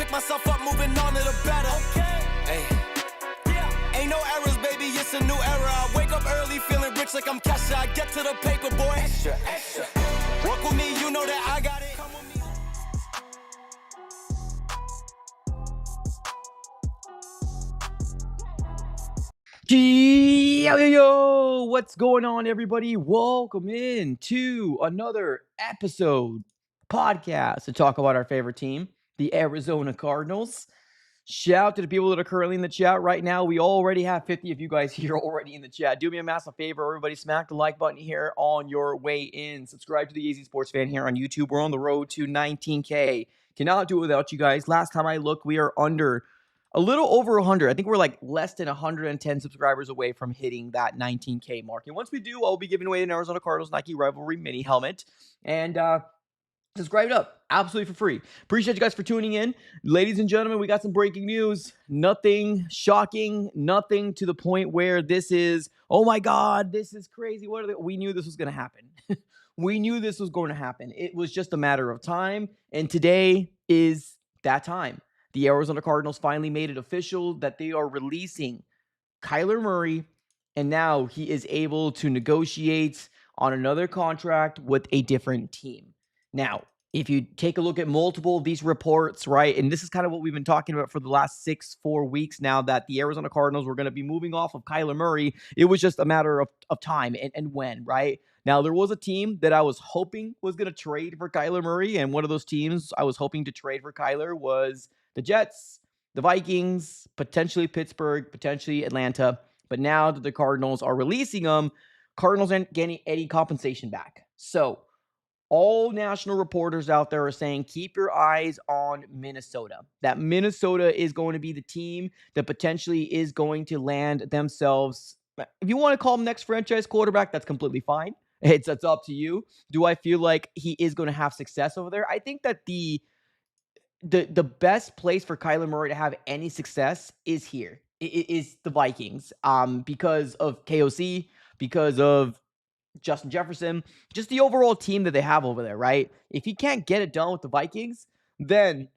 pick myself up, moving on to the better. Hey. Ain't no errors, baby, it's a new era. I wake up early, feeling rich like I'm Kesha. I get to the paper, boy. Extra. Work with me, you know that I got it. Come with me. Yo, what's going on, everybody? Welcome in to another episode podcast to talk about our favorite team, the Arizona Cardinals. Shout out to the people that are currently in the chat right now. We already have 50 of you guys here already in the chat. Do me a massive favor, everybody, smack the like button here on your way in. Subscribe to the AZ Sports Fan here on YouTube. We're on the road to 19K. Cannot do it without you guys. Last time I looked, we are under a little over 100. I think we're like less than 110 subscribers away from hitting that 19K mark. And once we do, I'll be giving away an Arizona Cardinals Nike Rivalry mini helmet. And subscribe it up absolutely for free. Appreciate you guys for tuning in. Ladies and gentlemen, we got some breaking news. Nothing shocking, nothing to the point where this is, oh my God, this is crazy. We knew this was going to happen. We knew this was going to happen. It was just a matter of time. And today is that time. The Arizona Cardinals finally made it official that they are releasing Kyler Murray, and now he is able to negotiate on another contract with a different team. Now, if you take a look at multiple of these reports, right, and this is kind of what we've been talking about for the last 4 weeks now, that the Arizona Cardinals were going to be moving off of Kyler Murray. It was just a matter of time and when, right? Now, there was a team that I was hoping was going to trade for Kyler Murray, and one of those teams I was hoping to trade for Kyler was the Jets, the Vikings, potentially Pittsburgh, potentially Atlanta. But now that the Cardinals are releasing them, Cardinals aren't getting any compensation back. So all national reporters out there are saying, keep your eyes on Minnesota. That Minnesota is going to be the team that potentially is going to land themselves. If you want to call him next franchise quarterback, that's completely fine. It's up to you. Do I feel like he is going to have success over there? I think that the best place for Kyler Murray to have any success is here. It is the Vikings. Because of KOC, because of Justin Jefferson, just the overall team that they have over there, right? If he can't get it done with the Vikings, then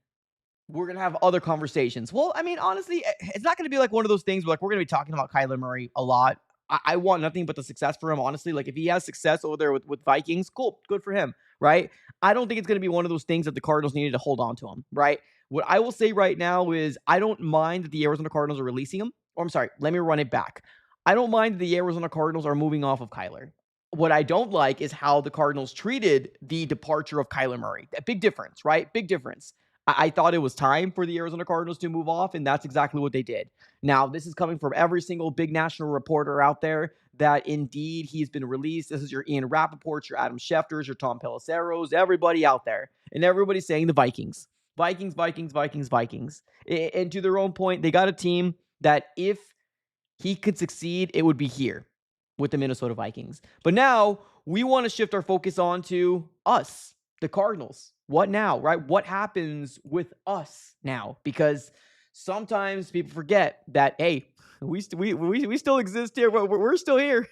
we're going to have other conversations. Well, I mean, honestly, it's not going to be like one of those things where like we're going to be talking about Kyler Murray a lot. I want nothing but the success for him, honestly. Like if he has success over there with Vikings, cool, good for him, right? I don't think it's going to be one of those things that the Cardinals needed to hold on to him, right? What I will say right now is I don't mind that the Arizona Cardinals are releasing him. Or I'm sorry, let me run it back. I don't mind that the Arizona Cardinals are moving off of Kyler. What I don't like is how the Cardinals treated the departure of Kyler Murray. A big difference, right? Big difference. I thought it was time for the Arizona Cardinals to move off, and that's exactly what they did. Now, this is coming from every single big national reporter out there that indeed he's been released. This is your Ian Rappaport's, your Adam Schefter's, your Tom Pelissero's, everybody out there. And everybody's saying the Vikings. Vikings, Vikings, Vikings, Vikings. And to their own point, they got a team that if he could succeed, it would be here with the Minnesota Vikings. But now we want to shift our focus on to us, the Cardinals. What now, right? What happens with us now? Because sometimes people forget that, hey, we still exist here. We're still here.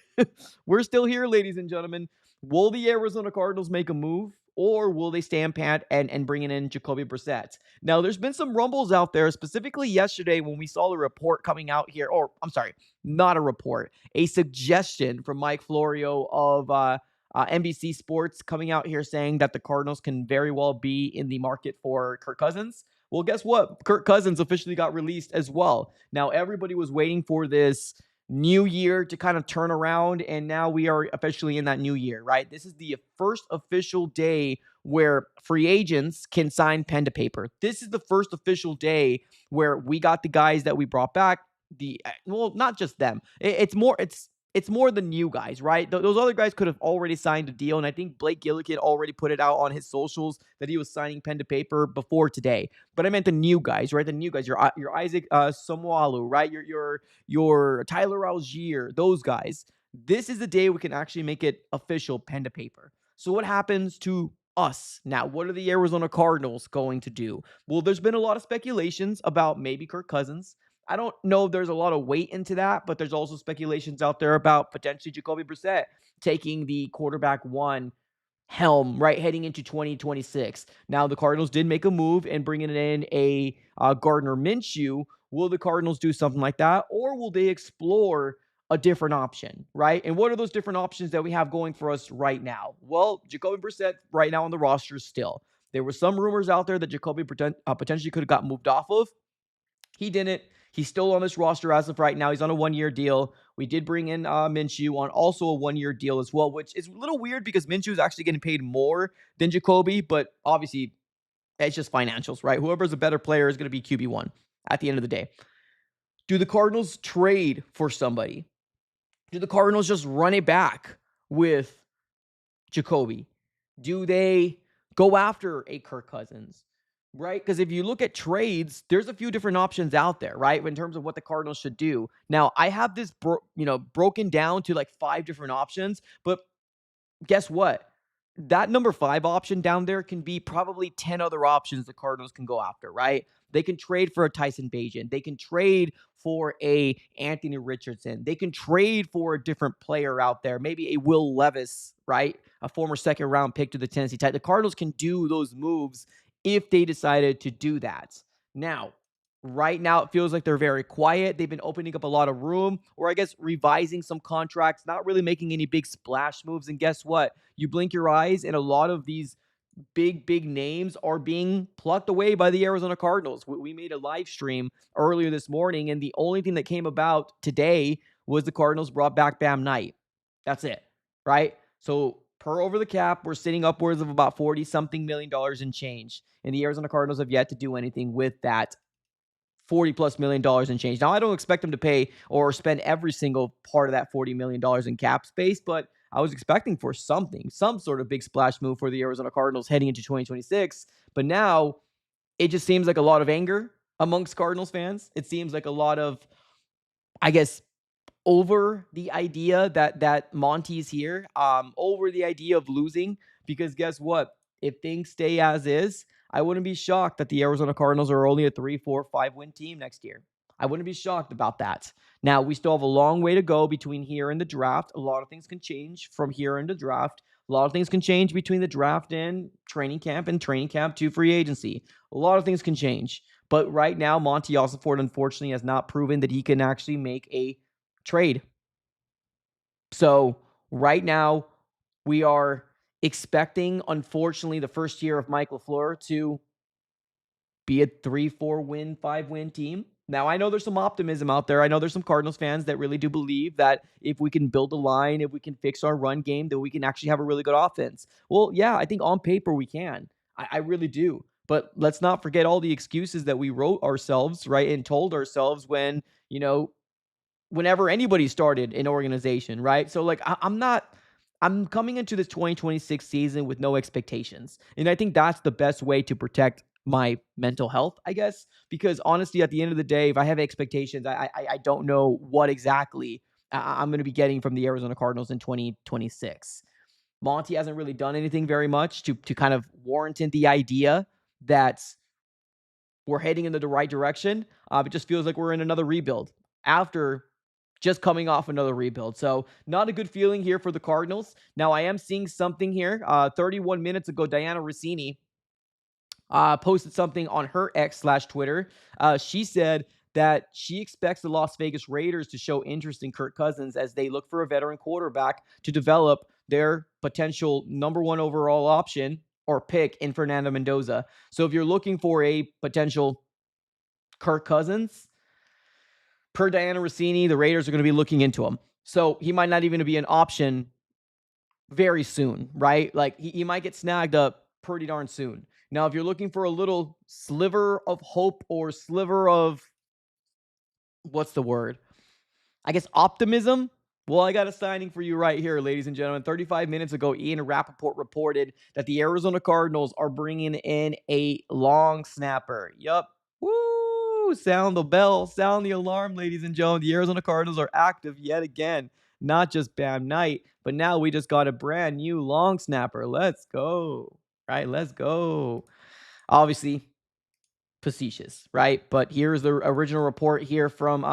We're still here, ladies and gentlemen. Will the Arizona Cardinals make a move, or will they stand pat and bring in Jacoby Brissett? Now, there's been some rumbles out there, specifically yesterday when we saw the report coming out here, or I'm sorry, not a report, a suggestion from Mike Florio of NBC Sports coming out here saying that the Cardinals can very well be in the market for Kirk Cousins. Well, guess what? Kirk Cousins officially got released as well. Now, everybody was waiting for this new year to kind of turn around, and now we are officially in that new year, right? This is the first official day where free agents can sign pen to paper. This is the first official day where we got the guys that we brought back. Well, not just them. It's more the new guys, right? Those other guys could have already signed a deal, and I think Blake Gillikin already put it out on his socials that he was signing pen to paper before today. But I meant the new guys, right? The new guys, your Isaac Somoalu, right? Your Tyler Algier, those guys. This is the day we can actually make it official, pen to paper. So what happens to us now? What are the Arizona Cardinals going to do? Well, there's been a lot of speculations about maybe Kirk Cousins. I don't know if there's a lot of weight into that, but there's also speculations out there about potentially Jacoby Brissett taking the quarterback one helm, right, heading into 2026. Now, the Cardinals did make a move and bringing in a Gardner Minshew. Will the Cardinals do something like that, or will they explore a different option, right? And what are those different options that we have going for us right now? Well, Jacoby Brissett right now on the roster still. There were some rumors out there that Jacoby potentially could have got moved off of. He didn't. He's still on this roster as of right now. He's on a one-year deal. We did bring in Minshew on also a one-year deal as well, which is a little weird because Minshew is actually getting paid more than Jacoby, but obviously it's just financials, right? Whoever's a better player is going to be QB1 at the end of the day. Do the Cardinals trade for somebody? Do the Cardinals just run it back with Jacoby? Do they go after a Kirk Cousins? Right? Because if you look at trades, there's a few different options out there, right? In terms of what the Cardinals should do. Now, I have this broken down to like 5 different options, but guess what? That number 5 option down there can be probably 10 other options the Cardinals can go after, right? They can trade for a Tyson Bagent. They can trade for a Anthony Richardson. They can trade for a different player out there, maybe a Will Levis, right? A former second round pick to the Tennessee Titans. The Cardinals can do those moves if they decided to do that. Now, right now, it feels like they're very quiet. They've been opening up a lot of room, or I guess revising some contracts, not really making any big splash moves. And guess what? You blink your eyes, and a lot of these big names are being plucked away by the Arizona Cardinals. We made a live stream earlier this morning, and the only thing that came about today was the Cardinals brought back Bam Knight. That's it, right? So per over the cap, we're sitting upwards of about $40-something million in change, and the Arizona Cardinals have yet to do anything with that $40+ million in change. Now, I don't expect them to pay or spend every single part of that $40 million in cap space, but I was expecting for something, some sort of big splash move for the Arizona Cardinals heading into 2026. But now it just seems like a lot of anger amongst Cardinals fans. It seems like a lot of, I guess, over the idea that Monty's here, over the idea of losing, because guess what? If things stay as is, I wouldn't be shocked that the Arizona Cardinals are only a 3, 4, 5 win team next year. I wouldn't be shocked about that. Now, we still have a long way to go between here and the draft. A lot of things can change from here and the draft. A lot of things can change between the draft and training camp to free agency. A lot of things can change. But right now, Monty Ossenfort, unfortunately, has not proven that he can actually make a trade. So right now, we are expecting, unfortunately, the first year of Mike LaFleur to be a 3, 4 win, 5 win team. Now, I know there's some optimism out there. I know there's some Cardinals fans that really do believe that if we can build a line, if we can fix our run game, then we can actually have a really good offense. Well, yeah, I think on paper we can. I really do. But let's not forget all the excuses that we wrote ourselves, right, and told ourselves when, whenever anybody started an organization, right? So, like, I'm coming into this 2026 season with no expectations. And I think that's the best way to protect my mental health, I guess, because honestly, at the end of the day, if I have expectations, I don't know what exactly I'm going to be getting from the Arizona Cardinals in 2026. Monty hasn't really done anything very much to kind of warrant the idea that we're heading into the right direction. It just feels like we're in another rebuild after just coming off another rebuild. So not a good feeling here for the Cardinals. Now, I am seeing something here. 31 minutes ago, Diana Rossini posted something on her X/Twitter. She said that she expects the Las Vegas Raiders to show interest in Kirk Cousins as they look for a veteran quarterback to develop their potential number 1 overall option or pick in Fernando Mendoza. So if you're looking for a potential Kirk Cousins, per Diana Rossini, the Raiders are going to be looking into him. So he might not even be an option very soon, right? Like he might get snagged up pretty darn soon. Now, if you're looking for a little sliver of hope or sliver of, what's the word? I guess optimism. Well, I got a signing for you right here, ladies and gentlemen. 35 minutes ago, Ian Rappaport reported that the Arizona Cardinals are bringing in a long snapper. Yup. Woo! Sound the bell. Sound the alarm, ladies and gentlemen. The Arizona Cardinals are active yet again. Not just Bam Knight, but now we just got a brand new long snapper. Let's go. Right? Let's go. Obviously, facetious, right? But here's the original report here from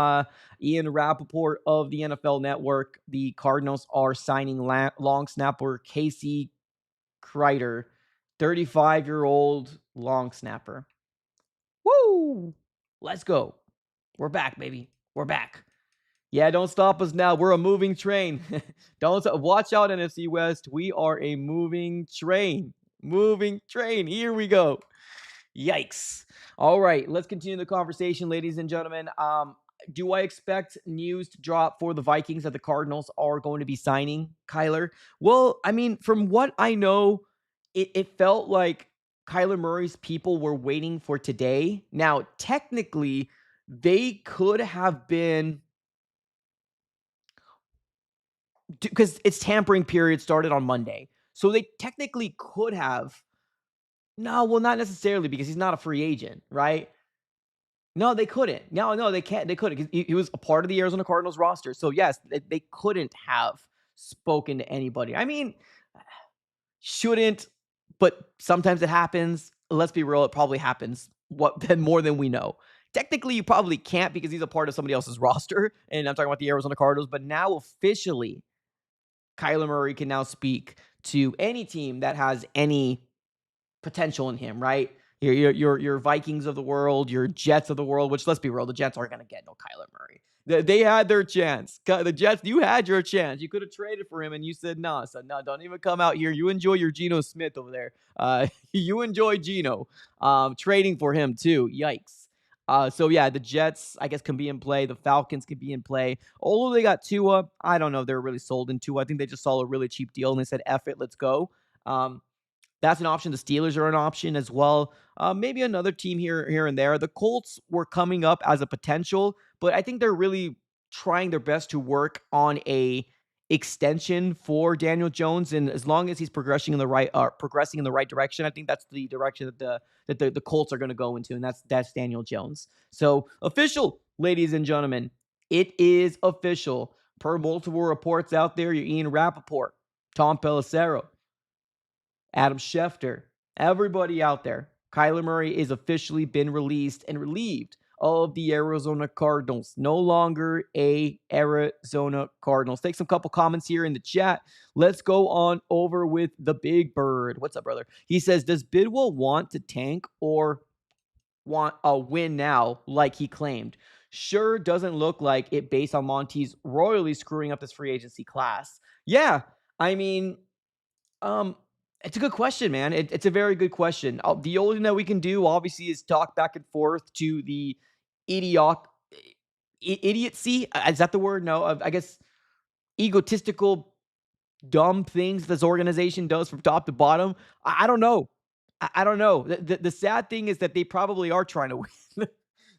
Ian Rappaport of the NFL Network. The Cardinals are signing long snapper Casey Kreider, 35-year-old long snapper. Woo! Let's go. We're back, baby. We're back. Yeah, don't stop us now. We're a moving train. Don't watch out, NFC West. We are a moving train. Moving train. Here we go. Yikes. All right, let's continue the conversation, ladies and gentlemen. Do I expect news to drop for the Vikings that the Cardinals are going to be signing Kyler? Well, I mean, from what I know, it felt like Kyler Murray's people were waiting for today. Now, technically, they could have been, because its tampering period started on Monday. So they technically could have. No, well, not necessarily because he's not a free agent, right? No, they couldn't. No, they can't. They couldn't. He was a part of the Arizona Cardinals roster. So yes, they couldn't have spoken to anybody. I mean, shouldn't, but sometimes it happens. Let's be real, it probably happens more than we know. Technically, you probably can't because he's a part of somebody else's roster, and I'm talking about the Arizona Cardinals. But now officially, Kyler Murray can now speak to any team that has any potential in him, right? Your Vikings of the world, your Jets of the world, which let's be real, the Jets aren't going to get no Kyler Murray. They had their chance. The Jets, you had your chance. You could have traded for him, and you said no. So no, don't even come out here. You enjoy your Geno Smith over there. You enjoy Geno. Trading for him too. Yikes. So yeah, the Jets, I guess, can be in play. The Falcons can be in play. Although they got Tua, I don't know if they're really sold in Tua. I think they just saw a really cheap deal and they said, "F it, let's go." That's an option. The Steelers are an option as well. Maybe another team here and there. The Colts were coming up as a potential, but I think they're really trying their best to work on a extension for Daniel Jones. And as long as he's progressing in the right direction, I think that's the direction that the Colts are going to go into, and that's Daniel Jones. So official, ladies and gentlemen, it is official. Per multiple reports out there, your Ian Rappaport, Tom Pelissero, Adam Schefter, everybody out there, Kyler Murray is officially been released and relieved of the Arizona Cardinals. No longer a Arizona Cardinals. Take some couple comments here in the chat. Let's go on over with the Big Bird. What's up, brother? He says, does Bidwell want to tank or want a win now like he claimed? Sure doesn't look like it based on Monty's royally screwing up this free agency class. Yeah, I mean, it's a good question, man. It's a very good question. The only thing that we can do, obviously, is talk back and forth to the idiot, idiocy. Is that the word? No, I guess egotistical, dumb things this organization does from top to bottom. I don't know. I don't know. The sad thing is that they probably are trying to win.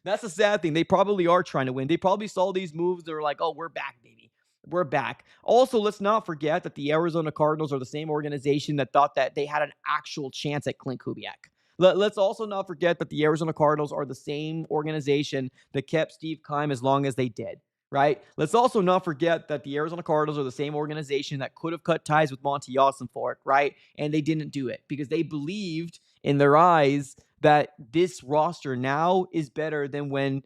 That's the sad thing. They probably are trying to win. They probably saw these moves. They're like, oh, we're back, baby. We're back. Also, let's not forget that the Arizona Cardinals are the same organization that thought that they had an actual chance at Clint Kubiak. Let's also not forget that the Arizona Cardinals are the same organization that kept Steve Keim as long as they did, right? Let's also not forget that the Arizona Cardinals are the same organization that could have cut ties with Monty Ossenfort, right? And they didn't do it because they believed in their eyes that this roster now is better than when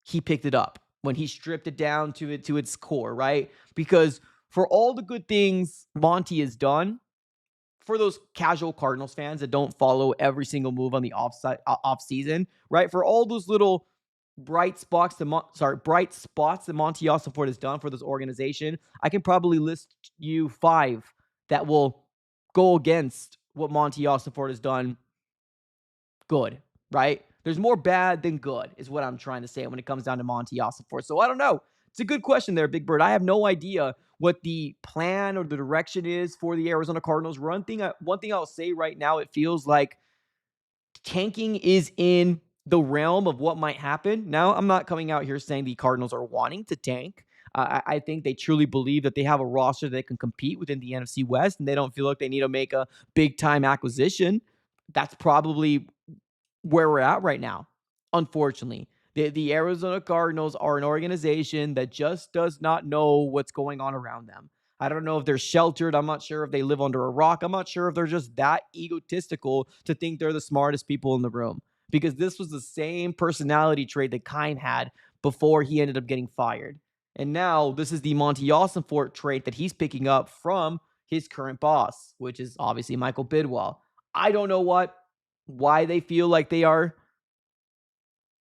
he picked it up, when he stripped it down to its core, right? Because for all the good things Monty has done, for those casual Cardinals fans that don't follow every single move on the off season, right? For all those little bright spots that Monty Ossenfort has done for this organization, I can probably list you 5 that will go against what Monty Ossenfort has done good, right? There's more bad than good, is what I'm trying to say when it comes down to Monty Ossenfort. So I don't know. It's a good question there, Big Bird. I have no idea what the plan or the direction is for the Arizona Cardinals. One thing I'll say right now, it feels like tanking is in the realm of what might happen. Now, I'm not coming out here saying the Cardinals are wanting to tank. I think they truly believe that they have a roster that can compete within the NFC West, and they don't feel like they need to make a big-time acquisition. That's probably where we're at right now, unfortunately. The Arizona Cardinals are an organization that just does not know what's going on around them. I don't know if they're sheltered. I'm not sure if they live under a rock. I'm not sure if they're just that egotistical to think they're the smartest people in the room. Because this was the same personality trait that Keim had before he ended up getting fired. And now this is the Monty Ossenfort trait that he's picking up from his current boss, which is obviously Michael Bidwell. I don't know why they feel like they are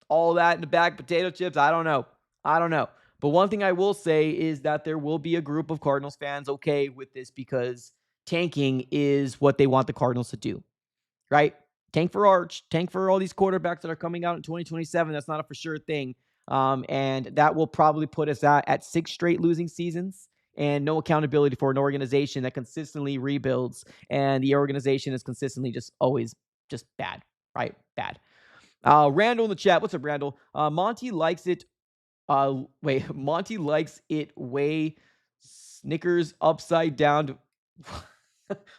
all that in the bag potato chips. I don't know. I don't know. But one thing I will say is that there will be a group of Cardinals fans okay with this because tanking is what they want the Cardinals to do, right? Tank for Arch, tank for all these quarterbacks that are coming out in 2027. That's not a for sure thing. And that will probably put us at 6 straight losing seasons and no accountability for an organization that consistently rebuilds. And the organization is consistently just always just bad, right? Bad. Randall in the chat. What's up, Randall? Monty likes it. Monty likes it way Snickers upside down.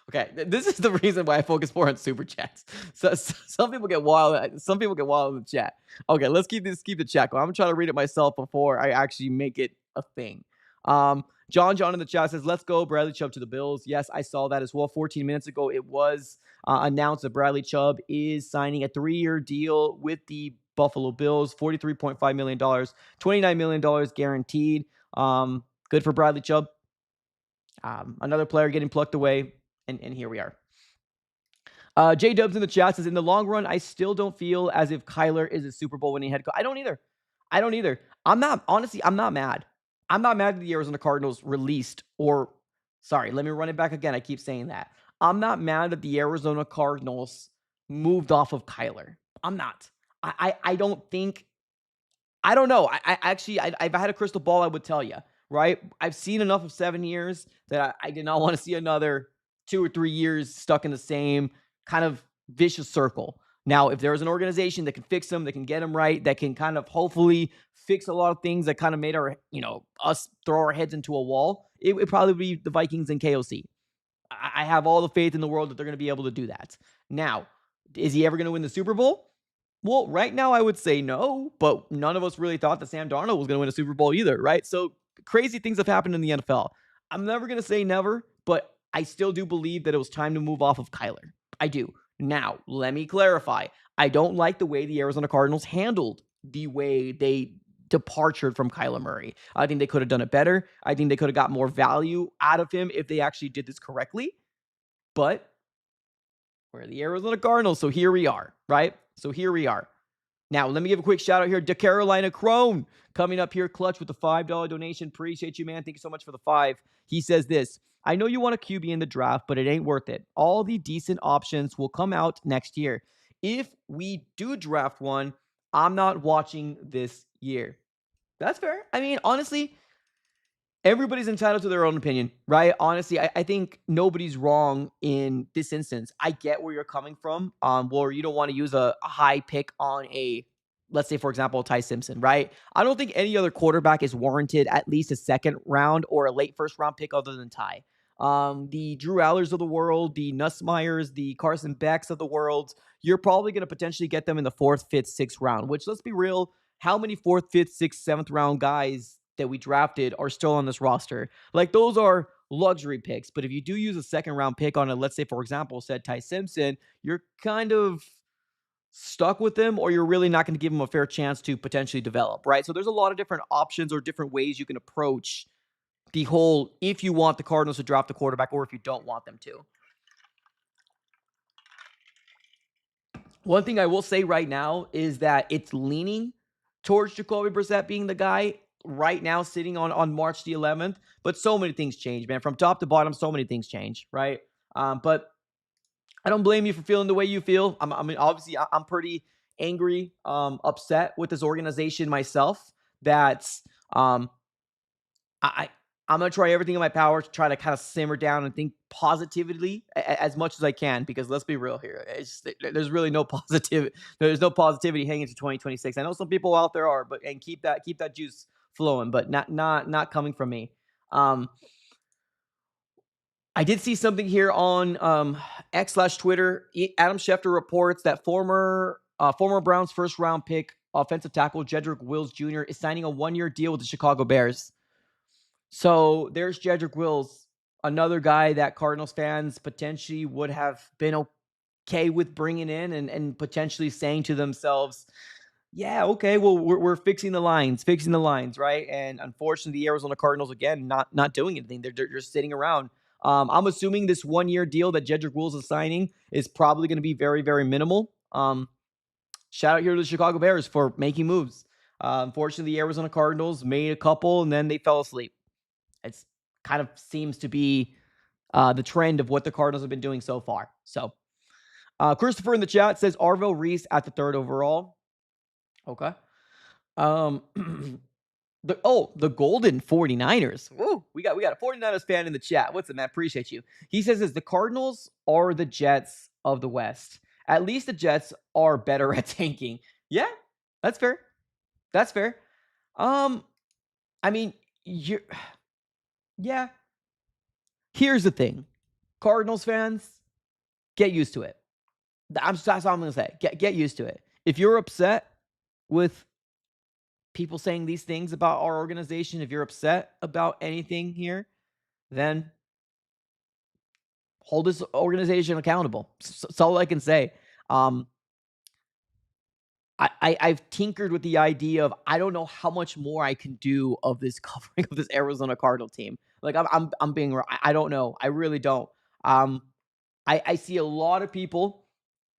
Okay, this is the reason why I focus more on super chats. So some people get wild. Some people get wild in the chat. Okay, let's keep the chat going. I'm gonna try to read it myself before I actually make it a thing. John in the chat says, "Let's go, Bradley Chubb to the Bills." Yes, I saw that as well. 14 minutes ago, it was announced that Bradley Chubb is signing a 3-year deal with the Buffalo Bills, $43.5 million, $29 million guaranteed. Good for Bradley Chubb. Another player getting plucked away, and here we are. J Dubs in the chat says, in the long run, I still don't feel as if Kyler is a Super Bowl winning head coach. I don't either. I'm not mad. I'm not mad that the Arizona Cardinals released sorry, let me run it back again. I keep saying that. I'm not mad that the Arizona Cardinals moved off of Kyler. I'm not. I don't know. I've had a crystal ball, I would tell you, right? I've seen enough of 7 years that I did not want to see another 2 or 3 years stuck in the same kind of vicious circle. Now, if there is an organization that can fix them, that can get them right, that can kind of hopefully fix a lot of things that kind of made us throw our heads into a wall, it would probably be the Vikings and KOC. I have all the faith in the world that they're going to be able to do that. Now, is he ever going to win the Super Bowl? Well, right now I would say no, but none of us really thought that Sam Darnold was going to win a Super Bowl either, right? So crazy things have happened in the NFL. I'm never going to say never, but I still do believe that it was time to move off of Kyler. I do. Now, let me clarify. I don't like the way the Arizona Cardinals handled the way they departed from Kyler Murray. I think they could have done it better. I think they could have got more value out of him if they actually did this correctly. But we're the Arizona Cardinals, so here we are, right? So here we are. Now, let me give a quick shout out here to Carolina Crone coming up here clutch with the $5 donation. Appreciate you, man. Thank you so much for the 5. He says this, I know you want a QB in the draft, but it ain't worth it. All the decent options will come out next year. If we do draft one, I'm not watching this year. That's fair. I mean, honestly, everybody's entitled to their own opinion, right? Honestly, I think nobody's wrong in this instance. I get where you're coming from, where you don't want to use a high pick on let's say, for example, Ty Simpson, right? I don't think any other quarterback is warranted at least a second round or a late first round pick other than Ty. The Drew Allers of the world, the Nussmeyers, the Carson Becks of the world, you're probably going to potentially get them in the 4th, 5th, 6th round, which, let's be real, how many 4th, 5th, 6th, 7th round guys that we drafted are still on this roster? Like, those are luxury picks. But if you do use a 2nd round pick on let's say, for example, said Ty Simpson, you're kind of stuck with them, or you're really not going to give them a fair chance to potentially develop, right? So there's a lot of different options or different ways you can approach the whole, if you want the Cardinals to draft the quarterback or if you don't want them to. One thing I will say right now is that it's leaning towards Jacoby Brissett being the guy right now sitting on March the 11th. But so many things change, man. From top to bottom, so many things change, right? But I don't blame you for feeling the way you feel. I mean, obviously, I'm pretty angry, upset with this organization myself. That's I'm going to try everything in my power to try to kind of simmer down and think positively as much as I can, because let's be real here. There's really no there's no positivity hanging to 2026. I know some people out there are, and keep that juice flowing, but not coming from me. I did see something here on X/Twitter. Adam Schefter reports that former Browns first round pick offensive tackle Jedrick Wills Jr. is signing a 1-year deal with the Chicago Bears. So there's Jedrick Wills, another guy that Cardinals fans potentially would have been okay with bringing in and potentially saying to themselves, yeah, okay, well, we're fixing the lines, right? And unfortunately, the Arizona Cardinals, again, not doing anything. They're just sitting around. I'm assuming this 1-year deal that Jedrick Wills is signing is probably going to be very, very minimal. Shout out here to the Chicago Bears for making moves. Unfortunately, the Arizona Cardinals made a couple and then they fell asleep. It's kind of seems to be the trend of what the Cardinals have been doing so far. So, Christopher in the chat says Arvell Reese at the 3rd overall. Okay. Um, the Golden 49ers. Woo, we got a 49ers fan in the chat. What's up, man? Appreciate you. He says the Cardinals are the Jets of the West. At least the Jets are better at tanking. Yeah, that's fair. That's fair. I mean, yeah. Here's the thing. Cardinals fans, get used to it. That's all I'm going to say. Get used to it. If you're upset with people saying these things about our organization, if you're upset about anything here, then hold this organization accountable. That's all I can say. I've tinkered with the idea of I don't know how much more I can do of this covering of this Arizona Cardinal team. Like I'm being I don't know. I really don't. I see a lot of people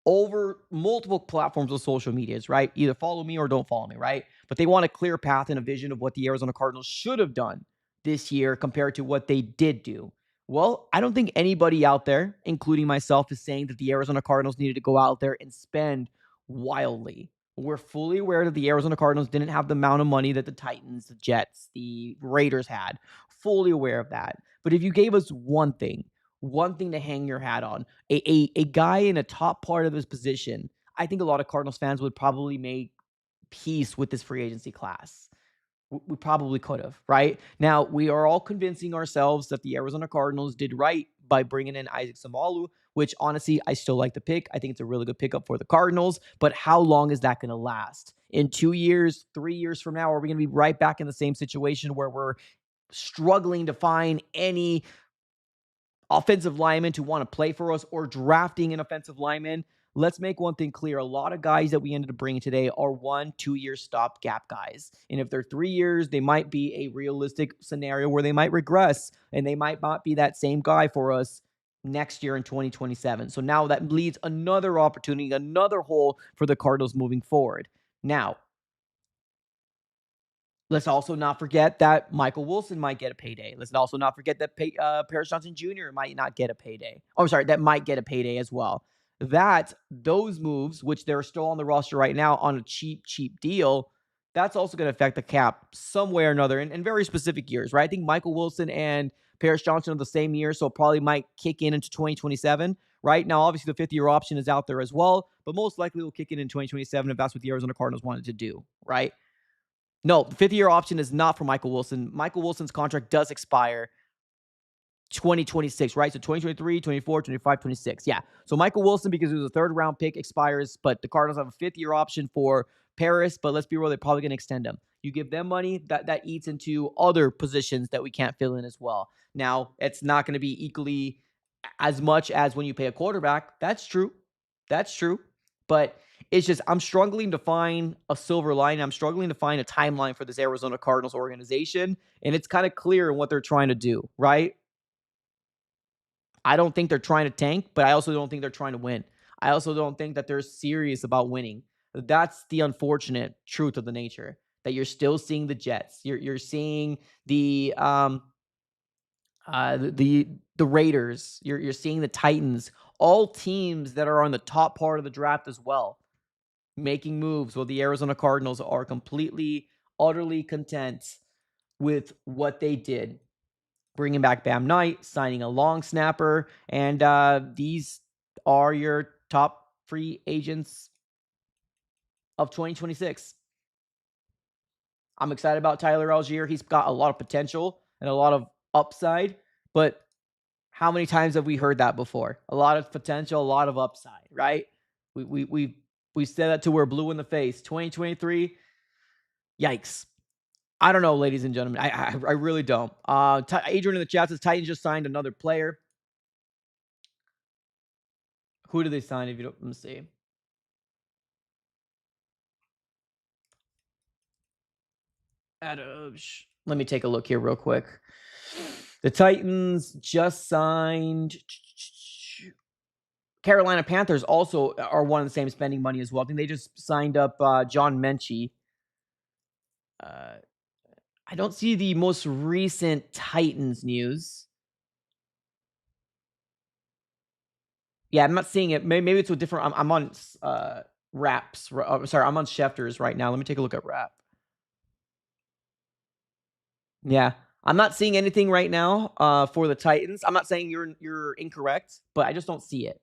over multiple platforms of social medias, right? Either follow me or don't follow me, right? But they want a clear path and a vision of what the Arizona Cardinals should have done this year compared to what they did do. Well, I don't think anybody out there, including myself, is saying that the Arizona Cardinals needed to go out there and spend wildly. We're fully aware that the Arizona Cardinals didn't have the amount of money that the Titans, the Jets, the Raiders had. Fully aware of that. But if you gave us one thing to hang your hat on, a guy in a top part of his position, I think a lot of Cardinals fans would probably make peace with this free agency class. We probably could have, right? Now, we are all convincing ourselves that the Arizona Cardinals did right by bringing in Isaac Samalu, which honestly, I still like the pick. I think it's a really good pickup for the Cardinals, but how long is that going to last? In 2 years, 3 years from now, are we going to be right back in the same situation where we're struggling to find any offensive linemen to want to play for us or drafting an offensive lineman? Let's make one thing clear. A lot of guys that we ended up bringing today are 1-2 year stopgap guys. And if they're 3 years, they might be a realistic scenario where they might regress and they might not be that same guy for us next year in 2027. So now that leads another opportunity, another hole for the Cardinals moving forward. Now, let's also not forget that Michael Wilson might get a payday. Let's also not forget that Paris Johnson Jr. might not get a payday. Oh, sorry, that might get a payday as well. Those moves, which they're still on the roster right now on a cheap deal, that's also going to affect the cap some way or another in very specific years, right? I think Michael Wilson and Paris Johnson are the same year, so probably might kick in into 2027, right? Now, obviously, the 5th-year option is out there as well, but most likely will kick in 2027 if that's what the Arizona Cardinals wanted to do, right? No, the 5th-year option is not for Michael Wilson. Michael Wilson's contract does expire 2026, right? So 2023, 24, 25, 26. Yeah. So Michael Wilson, because it was a 3rd-round pick, expires, but the Cardinals have a 5th-year option for Paris, but let's be real, they're probably going to extend him. You give them money, that eats into other positions that we can't fill in as well. Now, it's not going to be equally as much as when you pay a quarterback. That's true. That's true. But it's just I'm struggling to find a silver line. I'm struggling to find a timeline for this Arizona Cardinals organization, and it's kind of clear in what they're trying to do, right? I don't think they're trying to tank, but I also don't think they're trying to win. I also don't think that they're serious about winning. That's the unfortunate truth of the nature, that you're still seeing the Jets. You're seeing the Raiders. You're seeing the Titans. All teams that are on the top part of the draft as well, making moves, while the Arizona Cardinals are completely, utterly content with what they did. Bringing back Bam Knight, signing a long snapper, and these are your top free agents of 2026. I'm excited about Tyler Algier. He's got a lot of potential and a lot of upside, but how many times have we heard that before? A lot of potential, a lot of upside, right? We said that till we're blue in the face. 2023, yikes. I don't know, ladies and gentlemen. I really don't. Adrian in the chat says Titans just signed another player. Who did they sign? If you don't, let me see. Let me take a look here real quick. The Titans just signed Carolina Panthers also are one of the same spending money as well. I think they just signed up John Menchie. Uh, I don't see the most recent Titans news. Yeah, I'm not seeing it. Maybe it's a different. I'm on Raps. Sorry, I'm on Schefter's right now. Let me take a look at Rap. Yeah, I'm not seeing anything right now for the Titans. I'm not saying you're incorrect, but I just don't see it.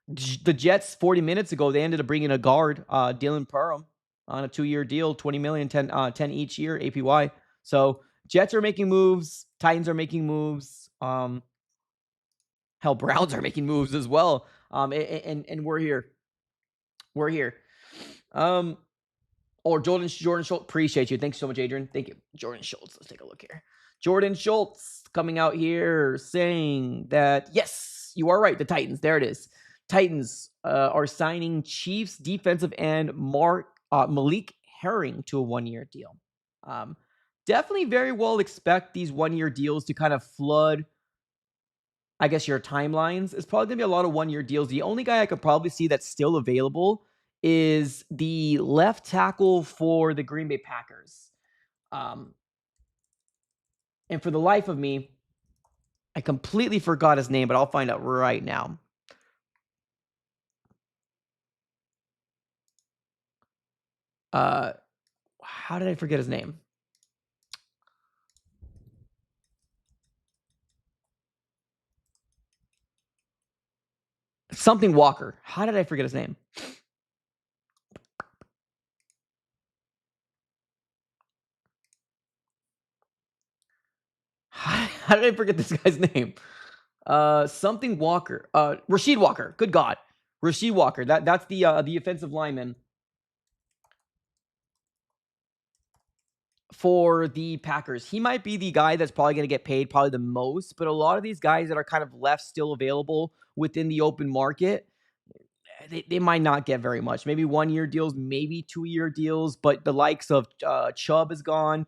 The Jets 40 minutes ago, they ended up bringing a guard, Dylan Parham, on a 2-year deal, 20 million, 10 each year, APY. So Jets are making moves. Titans are making moves. Hell, Browns are making moves as well. And we're here. We're here. Or Jordan Schultz. Appreciate you. Thanks so much, Adrian. Thank you. Jordan Schultz. Let's take a look here. Jordan Schultz coming out here saying that, yes, you are right. The Titans. There it is. Titans are signing Chiefs defensive end Malik Herring to a 1-year deal. Definitely very well expect these 1-year deals to kind of flood, I guess, your timelines. It's probably going to be a lot of 1-year deals. The only guy I could probably see that's still available is the left tackle for the Green Bay Packers. And for the life of me, I completely forgot his name, but I'll find out right now. How did I forget his name? Something Walker. How did I forget his name? How did I forget this guy's name? Something Walker. Rasheed Walker. Good God. Rasheed Walker. That's the offensive lineman for the Packers. He might be the guy that's probably going to get paid probably the most, but a lot of these guys that are kind of left still available within the open market, they might not get very much. Maybe 1-year deals, maybe 2-year deals, but the likes of Chubb is gone.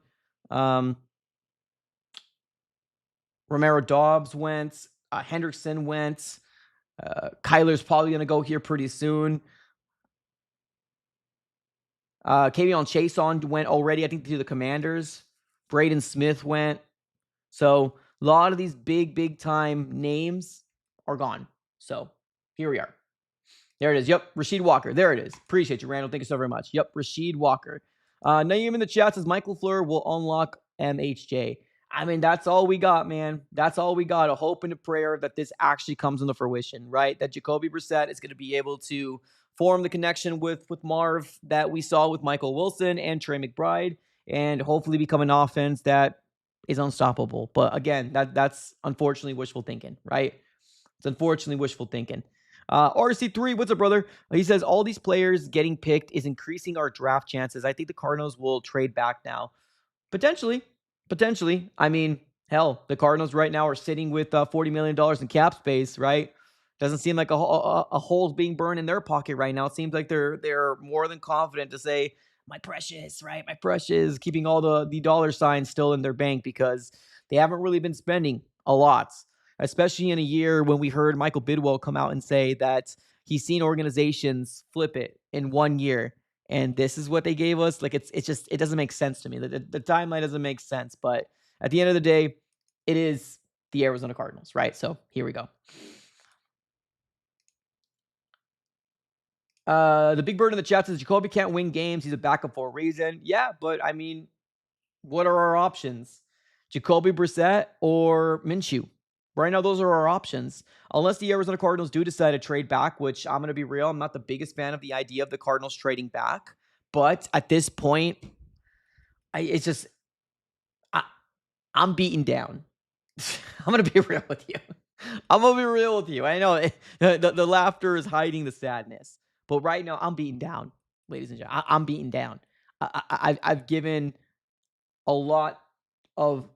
Romero Dobbs went. Hendrickson went. Kyler's probably going to go here pretty soon. Kavion Chason went already, I think, to the Commanders. Braden Smith went. So a lot of these big time names are gone. So here we are. There it is. Yep, Rasheed Walker. There it is. Appreciate you, Randall. Thank you so very much. Yep, Rasheed Walker. Naeem in the chat says Michael Fleur will unlock MHJ. I mean, that's all we got, man. That's all we got. A hope and a prayer that this actually comes into fruition, right? That Jacoby Brissett is going to be able to form the connection with Marv that we saw with Michael Wilson and Trey McBride, and hopefully become an offense that is unstoppable. But again, that's unfortunately wishful thinking, right? It's unfortunately wishful thinking. RC3, what's up, brother? He says, all these players getting picked is increasing our draft chances. I think the Cardinals will trade back now. Potentially. I mean, hell, the Cardinals right now are sitting with $40 million in cap space, right? Doesn't seem like a hole's being burned in their pocket right now. It seems like they're more than confident to say, my precious, right? My precious, keeping all the dollar signs still in their bank because they haven't really been spending a lot, especially in a year when we heard Michael Bidwell come out and say that he's seen organizations flip it in 1 year. And this is what they gave us. Like, it doesn't make sense to me. The timeline doesn't make sense. But at the end of the day, it is the Arizona Cardinals, right? So here we go. The big bird in the chat says Jacoby can't win games. He's a backup for a reason. Yeah, but I mean, what are our options? Jacoby Brissett or Minshew? Right now, those are our options. Unless the Arizona Cardinals do decide to trade back, which I'm going to be real, I'm not the biggest fan of the idea of the Cardinals trading back. But at this point, I'm beaten down. I'm going to be real with you. I know the laughter is hiding the sadness. But right now, I'm beaten down, ladies and gentlemen. I'm beaten down. I've given a lot of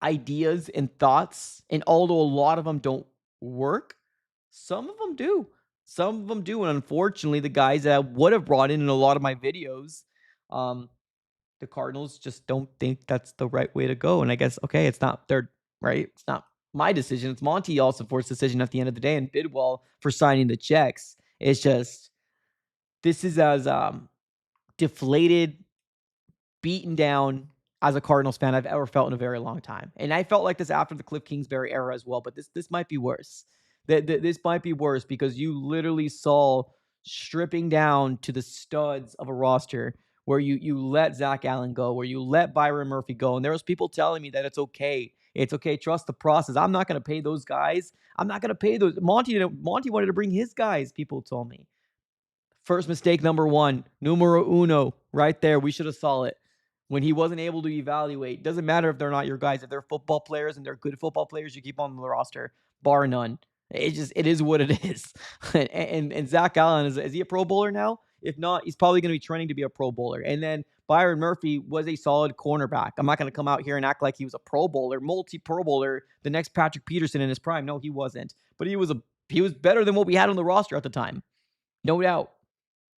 ideas and thoughts, and although a lot of them don't work, some of them do. And unfortunately, the guys that I would have brought in a lot of my videos, the Cardinals just don't think that's the right way to go. And I guess, okay, it's not their right. It's not my decision. It's Monty Alcifor's decision at the end of the day, and Bidwell for signing the checks. It's just this is as deflated, beaten down as a Cardinals fan I've ever felt in a very long time. And I felt like this after the Cliff Kingsbury era as well, but this might be worse. This might be worse because you literally saw stripping down to the studs of a roster where you let Zach Allen go, where you let Byron Murphy go. And there was people telling me that it's okay. It's okay. Trust the process. I'm not going to pay those guys. I'm not going to pay those. Monty wanted to bring his guys, people told me. First mistake number one, numero uno, right there. We should have saw it when he wasn't able to evaluate. Doesn't matter if they're not your guys. If they're football players and they're good football players, you keep on the roster, bar none. It is what it is. and Zach Allen, is he a Pro Bowler now? If not, he's probably going to be training to be a Pro Bowler. And then Byron Murphy was a solid cornerback. I'm not going to come out here and act like he was a Pro Bowler, multi-Pro Bowler, the next Patrick Peterson in his prime. No, he wasn't. But he was better than what we had on the roster at the time. No doubt.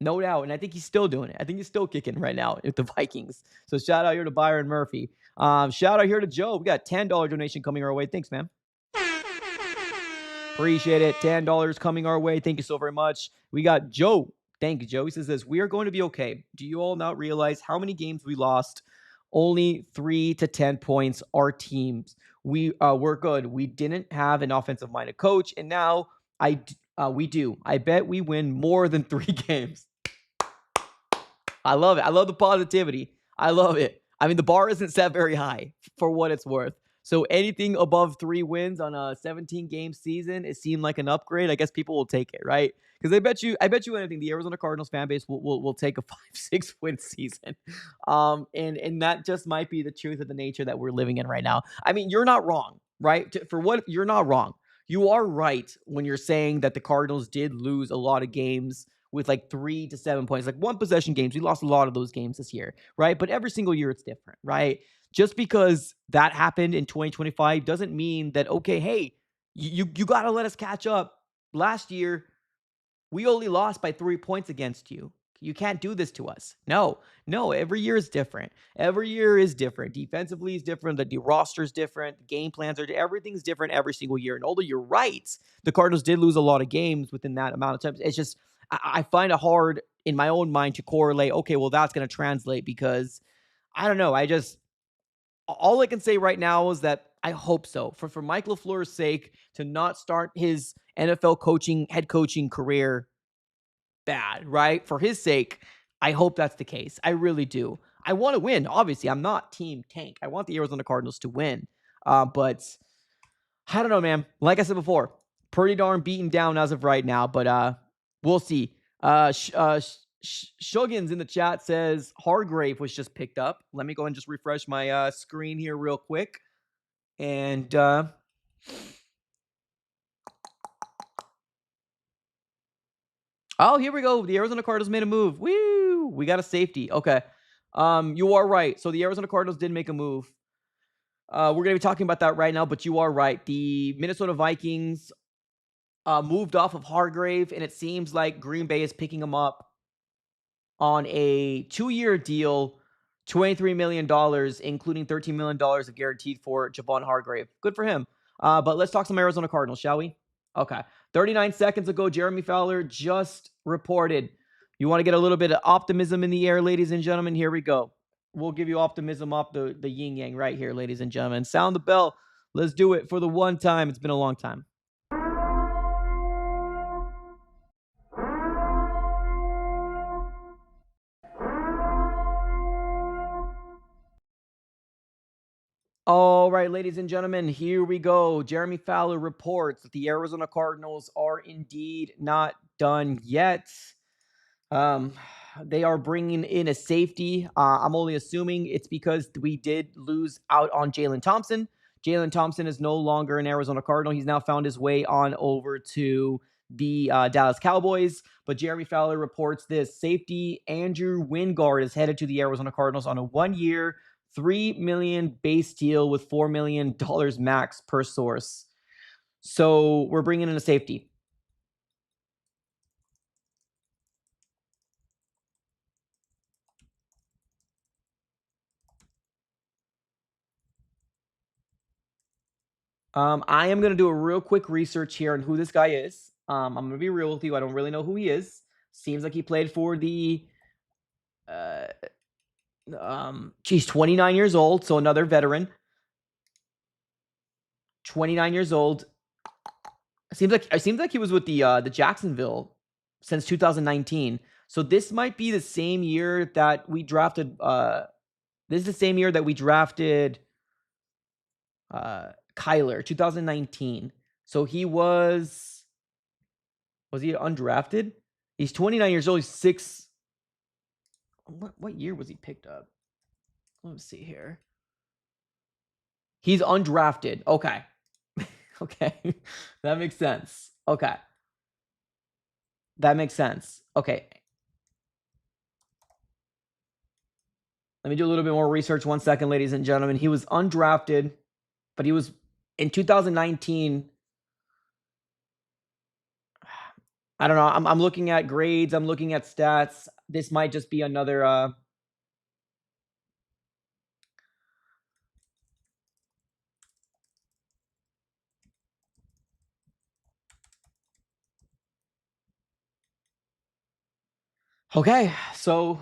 No doubt. And I think he's still doing it. I think he's still kicking right now with the Vikings. So shout out here to Byron Murphy. Shout out here to Joe. We got a $10 donation coming our way. Thanks, man. Appreciate it. $10 coming our way. Thank you so very much. We got Joe. Thank you, Joe. He says this: we are going to be okay. Do you all not realize how many games we lost? Only 3 to 10 points. Our teams. We're good. We didn't have an offensive-minded coach, and now we do. I bet we win more than 3 games. I love it. I love the positivity. I love it. I mean, the bar isn't set very high for what it's worth. So anything above 3 wins on a 17-game season, it seemed like an upgrade. I guess people will take it, right? Because I bet you anything, the Arizona Cardinals fan base will take a 5-6 win season. And that just might be the truth of the nature that we're living in right now. I mean, you're not wrong, right? You're not wrong. You are right when you're saying that the Cardinals did lose a lot of games with like 3 to 7 points, like one possession games. We lost a lot of those games this year, right? But every single year it's different, right? Just because that happened in 2025 doesn't mean that, okay, hey, you got to let us catch up. Last year, we only lost by 3 points against you. You can't do this to us. No, every year is different. Every year is different. Defensively is different. The roster is different. The game plans are, everything's different every single year. And although you're right, the Cardinals did lose a lot of games within that amount of time. It's just, I find it hard in my own mind to correlate, okay, well, that's going to translate because I don't know. All I can say right now is that I hope so. For Mike LaFleur's sake, to not start his NFL head coaching career bad, right? For his sake, I hope that's the case. I really do. I want to win. Obviously, I'm not team tank. I want the Arizona Cardinals to win. But I don't know, man. Like I said before, pretty darn beaten down as of right now, but we'll see. Shuggins in the chat says Hargrave was just picked up. Let me go and just refresh my screen here real quick. And oh, here we go. The Arizona Cardinals made a move. Woo! We got a safety. Okay. You are right. So the Arizona Cardinals did make a move. We're going to be talking about that right now, but you are right. The Minnesota Vikings moved off of Hargrave, and it seems like Green Bay is picking him up on a 2-year deal, $23 million, including $13 million of guaranteed for Javon Hargrave. Good for him. But let's talk some Arizona Cardinals, shall we? Okay. 39 seconds ago, Jeremy Fowler just reported. You want to get a little bit of optimism in the air, ladies and gentlemen? Here we go. We'll give you optimism off the yin-yang right here, ladies and gentlemen. Sound the bell. Let's do it for the one time. It's been a long time. All right, ladies and gentlemen, here we go. Jeremy Fowler reports that the Arizona Cardinals are indeed not done yet. They are bringing in a safety. I'm only assuming it's because we did lose out on Jalen Thompson. Jalen Thompson is no longer an Arizona Cardinal. He's now found his way on over to the Dallas Cowboys. But Jeremy Fowler reports this. Safety Andrew Wingard is headed to the Arizona Cardinals on a 1-year, $3 million base deal with $4 million max per source. So we're bringing in a safety. I am going to do a real quick research here on who this guy is. I'm going to be real with you. I don't really know who he is. Seems like he played for the, uh, 29 years old. So another veteran. 29 years old. It seems like he was with the Jacksonville since 2019. So this might be the same year that we drafted. This is the same year that we drafted Kyler, 2019. So was he undrafted? He's 29 years old. He's six. What year was he picked up? Let me see here. He's undrafted. Okay. Okay. That makes sense. Okay. That makes sense. Okay. Let me do a little bit more research. 1 second, ladies and gentlemen. He was undrafted, but he was in 2019. I don't know. I'm looking at grades. I'm looking at stats. This might just be another. Okay, so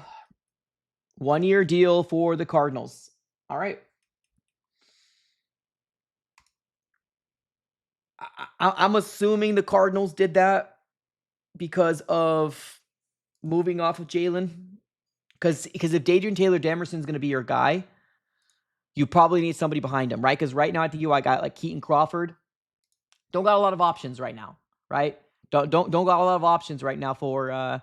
1-year deal for the Cardinals. All right. I'm assuming the Cardinals did that because of moving off of Jalen. Because if Adrian Taylor Demerson's going to be your guy, you probably need somebody behind him, right? Because right now I think I got like Keaton Crawford. Don't got a lot of options right now, right? Don't got a lot of options right now for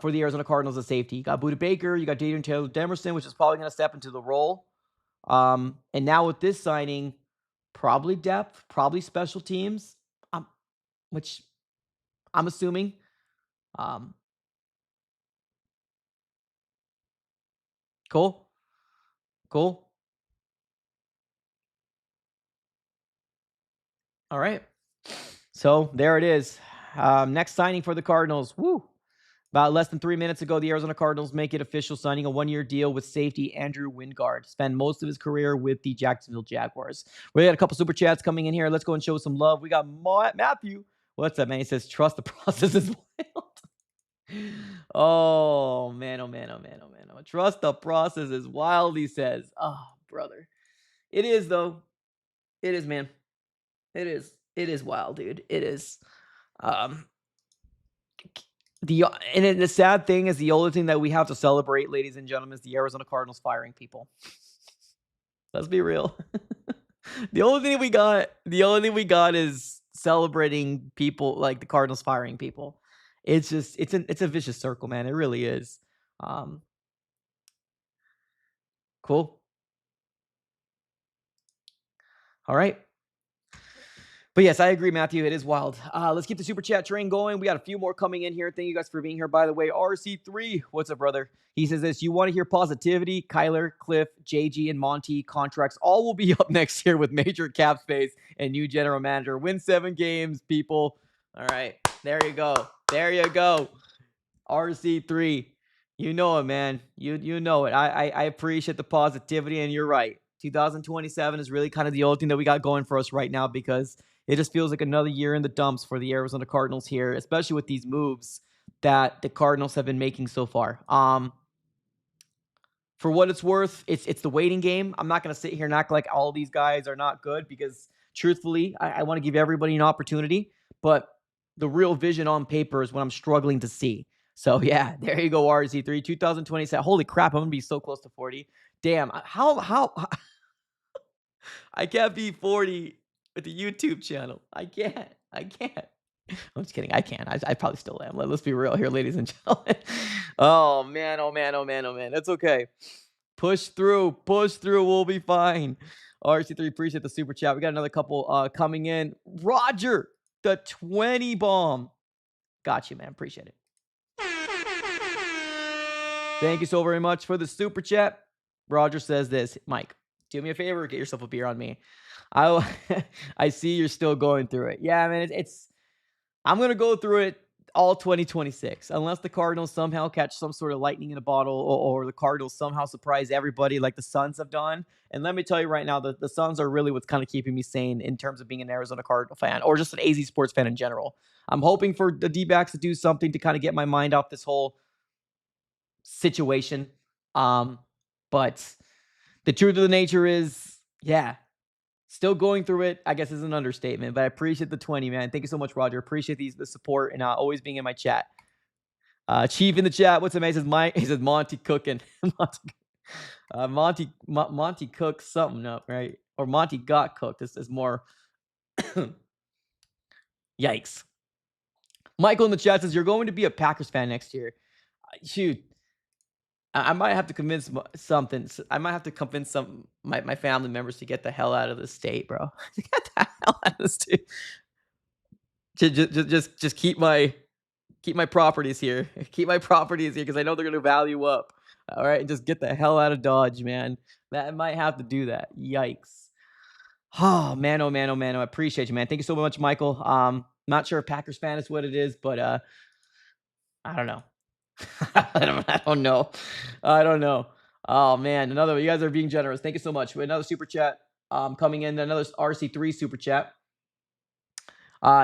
the Arizona Cardinals as safety. You got Budda Baker, you got Adrian Taylor Demerson, which is probably going to step into the role. And now with this signing, probably depth, probably special teams, which I'm assuming. Cool. Cool. All right. So there it is. Next signing for the Cardinals. Woo. About less than 3 minutes ago, the Arizona Cardinals make it official, signing a 1-year deal with safety Andrew Wingard. Spent most of his career with the Jacksonville Jaguars. We got a couple super chats coming in here. Let's go and show some love. We got Matthew. What's up, man? He says, trust the process is wild. Oh, man, oh, man, oh, man, oh, man. Oh, trust the process is wild, he says. Oh, brother. It is, though. It is, man. It is. It is wild, dude. It is. The sad thing is the only thing that we have to celebrate, ladies and gentlemen, is the Arizona Cardinals firing people. Let's be real. The only thing we got is celebrating people like the Cardinals firing people. It's just it's a vicious circle, man. It really is. Cool. All right. But yes, I agree, Matthew. It is wild. Let's keep the super chat train going. We got a few more coming in here. Thank you guys for being here. By the way, RC3, what's up, brother? He says this: you want to hear positivity? Kyler, Cliff, JG, and Monty contracts all will be up next year with major cap space and new general manager. Win 7 games, people. All right, there you go. There you go. RC3, you know it, man. You know it. I appreciate the positivity, and you're right. 2027 is really kind of the only thing that we got going for us right now, because it just feels like another year in the dumps for the Arizona Cardinals here, especially with these moves that the Cardinals have been making so far. For what it's worth, it's the waiting game. I'm not going to sit here and act like all these guys are not good, because truthfully, I want to give everybody an opportunity. But the real vision on paper is what I'm struggling to see. So yeah, there you go, RZ3, 2027. Holy crap, I'm going to be so close to 40. Damn, how I can't be 40 with the YouTube channel. I can't. I'm just kidding. I can. I probably still am. Let's be real here, ladies and gentlemen. Oh man. Oh man. Oh man. Oh man. That's okay. Push through. Push through. We'll be fine. RC3, appreciate the super chat. We got another couple coming in. Roger, the 20 bomb. Got you, man. Appreciate it. Thank you so very much for the super chat. Roger says this: Mike, do me a favor, get yourself a beer on me. I see you're still going through it. Yeah, man, I'm gonna go through it. all 2026, unless the Cardinals somehow catch some sort of lightning in a bottle, or the Cardinals somehow surprise everybody like the Suns have done. And let me tell you right now, the Suns are really what's kind of keeping me sane in terms of being an Arizona Cardinal fan or just an AZ sports fan in general. I'm hoping for the D-backs to do something to kind of get my mind off this whole situation. But the truth of the nature is, yeah, still going through it, I guess, is an understatement, but I appreciate the 20, man. Thank you so much, Roger. Appreciate the support and always being in my chat. Chief in the chat, what's amazing? He says Monty cooking. Monty cooked something up, right? Or Monty got cooked. This is more. Yikes. Michael in the chat says you're going to be a Packers fan next year. Shoot, I might have to convince something. I might have to convince some my family members to get the hell out of the state, bro. To get the hell out of the state. Just keep my properties here. Keep my properties here because I know they're gonna value up. All right, just get the hell out of Dodge, man. That might have to do that. Yikes. Oh man, oh man, oh man. I appreciate you, man. Thank you so much, Michael. Not sure if Packers fan is what it is, but I don't know. I don't know. I don't know. Oh man, another one. You guys are being generous. Thank you so much. Another super chat coming in. Another RC3 super chat.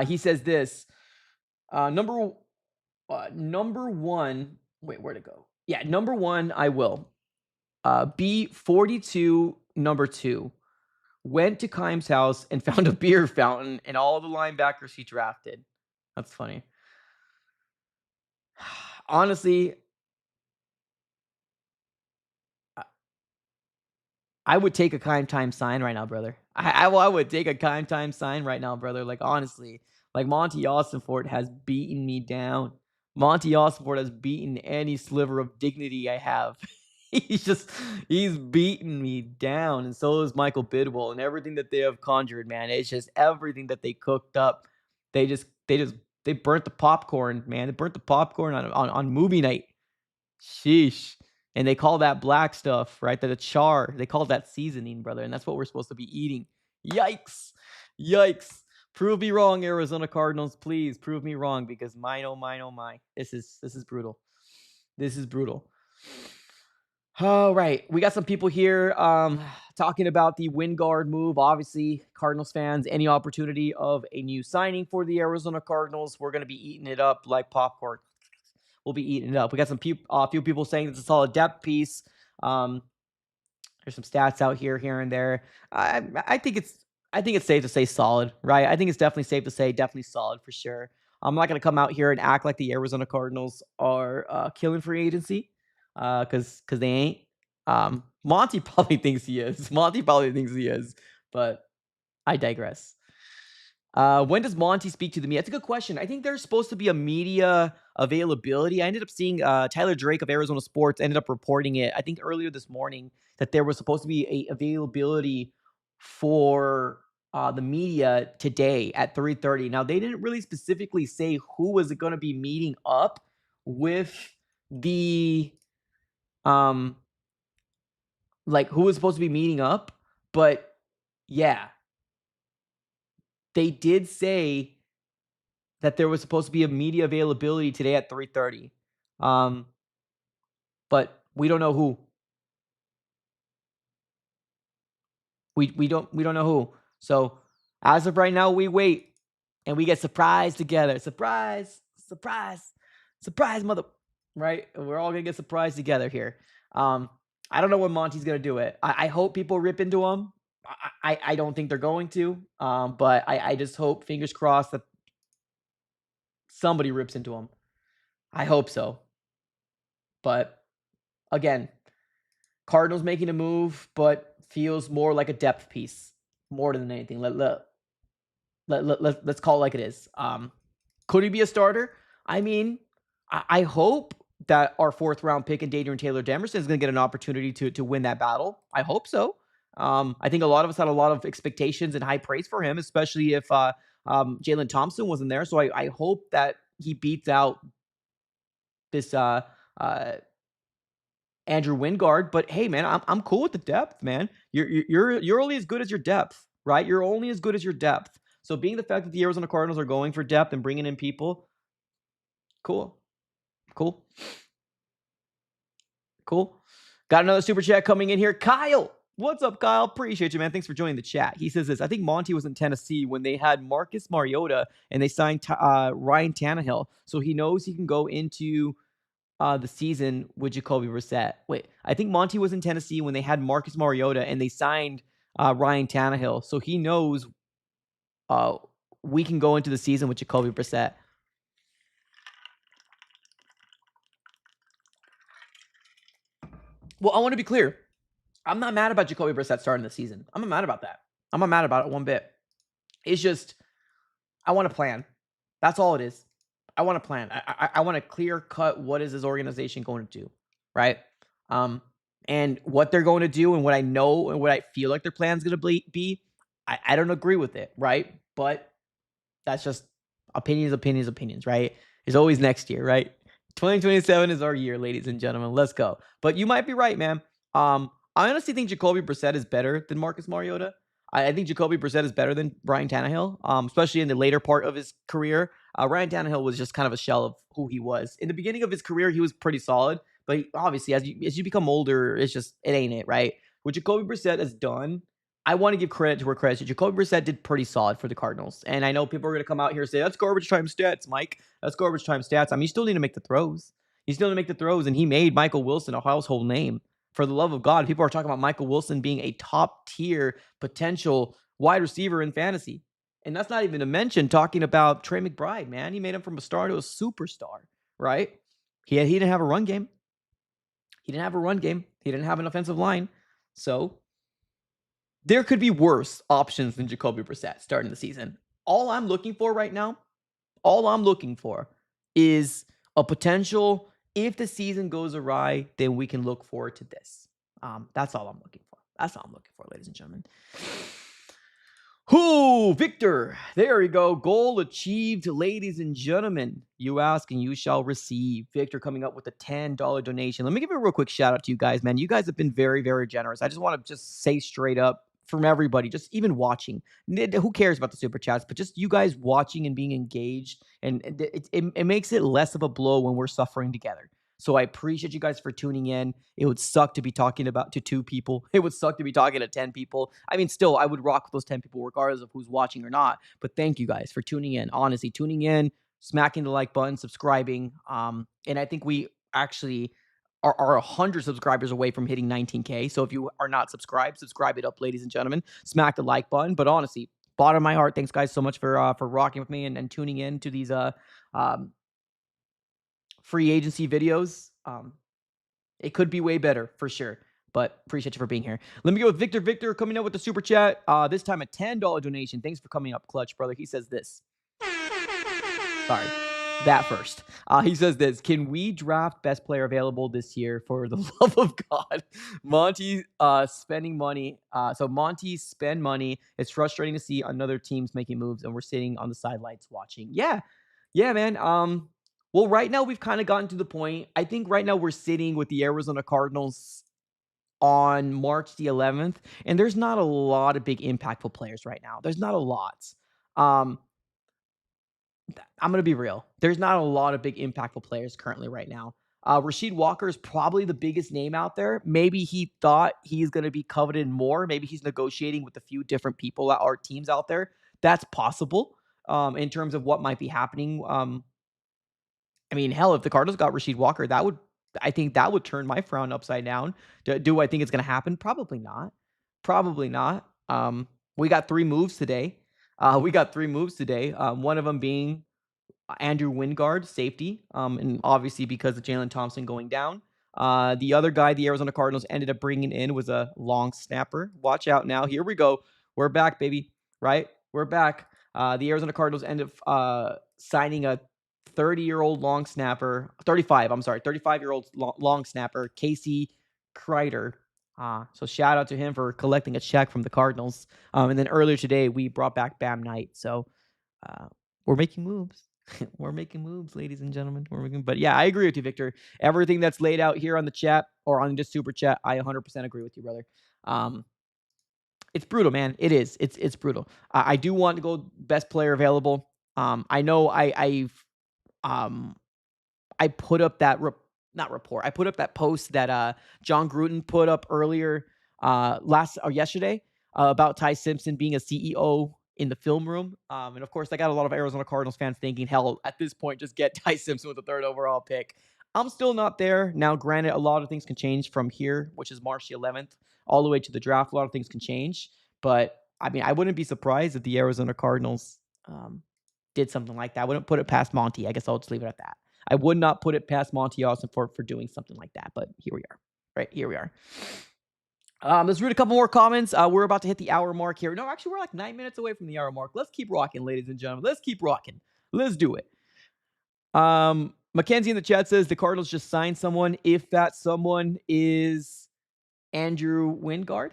He says this. Number one. Wait, where'd it go? Yeah, number one. I will. B42 number 2 went to Keim's house and found a beer fountain and all the linebackers he drafted. That's funny. Honestly, I would take a Keim time sign right now, brother. I would take a Keim time sign right now, brother. Like, honestly, like Monty Austinfort has beaten me down. Monty Austinfort has beaten any sliver of dignity I have. he's beaten me down, and so is Michael Bidwell, and everything that they have conjured, man. It's just everything that they cooked up. They burnt the popcorn, man. They burnt the popcorn on movie night. Sheesh. And they call that black stuff, right? That a char. They call that seasoning, brother. And that's what we're supposed to be eating. Yikes. Yikes. Prove me wrong, Arizona Cardinals. Please prove me wrong because mine, oh mine, oh my. This is brutal. This is brutal. All right. We got some people here talking about the Wingard move. Obviously, Cardinals fans, any opportunity of a new signing for the Arizona Cardinals, we're going to be eating it up like popcorn. We'll be eating it up. We got some few people saying it's a solid depth piece. There's some stats out here and there. I think it's safe to say solid, right? I think it's definitely safe to say definitely solid for sure. I'm not going to come out here and act like the Arizona Cardinals are killing free agency because they ain't. Monty probably thinks he is. But I digress. When does Monty speak to the media? That's a good question. I think there's supposed to be a media availability. I ended up seeing Tyler Drake of Arizona Sports ended up reporting it, I think earlier this morning, that there was supposed to be a availability for the media today at 3:30. Now, they didn't really specifically say who was going to be meeting up with the like who was supposed to be meeting up, but yeah. They did say that there was supposed to be a media availability today at 3:30. But we don't know who. We don't know who. So as of right now, we wait and we get surprised together. Surprise, mother. Right? We're all gonna get surprised together here. I don't know when Monty's gonna do it. I hope people rip into him. I don't think they're going to. But I just hope, fingers crossed, that somebody rips into him. I hope so. But again, Cardinals making a move, but feels more like a depth piece more than anything. Let's call it like it is. Could he be a starter? I mean, I hope that our 4th round pick in Adrian Taylor Demerson is going to get an opportunity to win that battle. I hope so. I think a lot of us had a lot of expectations and high praise for him, especially if Jalen Thompson wasn't there. So I hope that he beats out this Andrew Wingard. But hey, man, I'm cool with the depth, man. You're only as good as your depth, right? You're only as good as your depth. So being the fact that the Arizona Cardinals are going for depth and bringing in people, Cool. Cool. Cool. Got another super chat coming in here. Kyle. What's up, Kyle? Appreciate you, man. Thanks for joining the chat. He says this. I think Monty was in Tennessee when they had Marcus Mariota and they signed Ryan Tannehill. So he knows he can go into the season with Jacoby Brissett. Wait, I think Monty was in Tennessee when they had Marcus Mariota and they signed Ryan Tannehill. So he knows we can go into the season with Jacoby Brissett. Well, I want to be clear. I'm not mad about Jacoby Brissett starting the season. I'm not mad about that. I'm not mad about it one bit. It's just, I want to plan. That's all it is. I want to plan. I want to clear cut what is this organization going to do, right? And what they're going to do and what I know and what I feel like their plan's going to be, I don't agree with it, right? But that's just opinions, right? It's always next year, right? 2027 is our year, ladies and gentlemen. Let's go. But you might be right, man. I honestly think Jacoby Brissett is better than Marcus Mariota. I think Jacoby Brissett is better than Ryan Tannehill, especially in the later part of his career. Ryan Tannehill was just kind of a shell of who he was. In the beginning of his career, he was pretty solid. But obviously, as you become older, it ain't it, right? What Jacoby Brissett has done, I want to give credit to where credit's due. Jacoby Brissett did pretty solid for the Cardinals. And I know people are going to come out here and say, that's garbage time stats, Mike. That's garbage time stats. I mean, you still need to make the throws. You still need to make the throws. And he made Michael Wilson a household name. For the love of God, people are talking about Michael Wilson being a top-tier potential wide receiver in fantasy. And that's not even to mention talking about Trey McBride, man. He made him from a star to a superstar, right? He didn't have a run game. He didn't have a run game. He didn't have an offensive line. So there could be worse options than Jacoby Brissett starting the season. All I'm looking for right now, is a potential, if the season goes awry, then we can look forward to this. That's all I'm looking for. That's all I'm looking for, ladies and gentlemen. Who, Victor? There we go. Goal achieved, ladies and gentlemen. You ask and you shall receive. Victor coming up with a $10 donation. Let me give a real quick shout out to you guys, man. You guys have been very, very generous. I just want to just say straight up from everybody, just even watching. Who cares about the super chats? But just you guys watching and being engaged, and it makes it less of a blow when we're suffering together. So I appreciate you guys for tuning in. It would suck to be talking to 2 people. It would suck to be talking to 10 people. I mean, still, I would rock with those 10 people regardless of who's watching or not. But thank you guys for tuning in. Honestly, tuning in, smacking the like button, subscribing. And I think we actually are 100 subscribers away from hitting 19K. So if you are not subscribed, subscribe it up, ladies and gentlemen. Smack the like button. But honestly, bottom of my heart, thanks guys so much for rocking with me and tuning in to these free agency videos. It could be way better for sure, but appreciate you for being here. Let me go with Victor. Victor coming up with the super chat. This time a $10 donation. Thanks for coming up, clutch, brother. He says this. Sorry, that first. He says this. Can we draft best player available this year for the love of God? Monty spending money. So Monty spend money. It's frustrating to see another teams making moves and we're sitting on the sidelines watching. Yeah, man. Well, right now we've kind of gotten to the point. I think right now we're sitting with the Arizona Cardinals on March the 11th, and there's not a lot of big impactful players right now. There's not a lot. I'm going to be real. There's not a lot of big impactful players currently right now. Rasheed Walker is probably the biggest name out there. Maybe he thought he's going to be coveted more. Maybe he's negotiating with a few different people or teams out there. That's possible in terms of what might be happening. I mean, hell, if the Cardinals got Rasheed Walker, I think that would turn my frown upside down. Do I think it's going to happen? Probably not. We got 3 moves today. One of them being Andrew Wingard, safety, and obviously because of Jalen Thompson going down. The other guy the Arizona Cardinals ended up bringing in was a long snapper. Watch out now. Here we go. We're back, baby. Right? We're back. The Arizona Cardinals ended up signing a 35-year-old long snapper, Casey Kreider. So shout out to him for collecting a check from the Cardinals. And then earlier today, we brought back Bam Knight. So we're making moves. We're making moves, ladies and gentlemen. But yeah, I agree with you, Victor. Everything that's laid out here on the chat or on this super chat, I 100% agree with you, brother. It's brutal, man. It is. It's brutal. I do want to go best player available. I know I've I put up that not report. I put up that post that John Gruden put up earlier last or yesterday about Ty Simpson being a CEO in the film room. And of course, I got a lot of Arizona Cardinals fans thinking, hell, at this point, just get Ty Simpson with the third overall pick. I'm still not there. Now, granted, a lot of things can change from here, which is March the 11th, all the way to the draft. A lot of things can change. But I mean, I wouldn't be surprised if the Arizona Cardinals did something like that. I wouldn't put it past Monty. I guess I'll just leave it at that. I would not put it past Monty Austin for doing something like that. But here we are. Right, here we are. Let's read a couple more comments. We're about to hit the hour mark here. No, actually, we're like 9 minutes away from the hour mark. Let's keep rocking, ladies and gentlemen. Let's keep rocking. Let's do it. Mackenzie in the chat says the Cardinals just signed someone. If that someone is Andrew Wingard,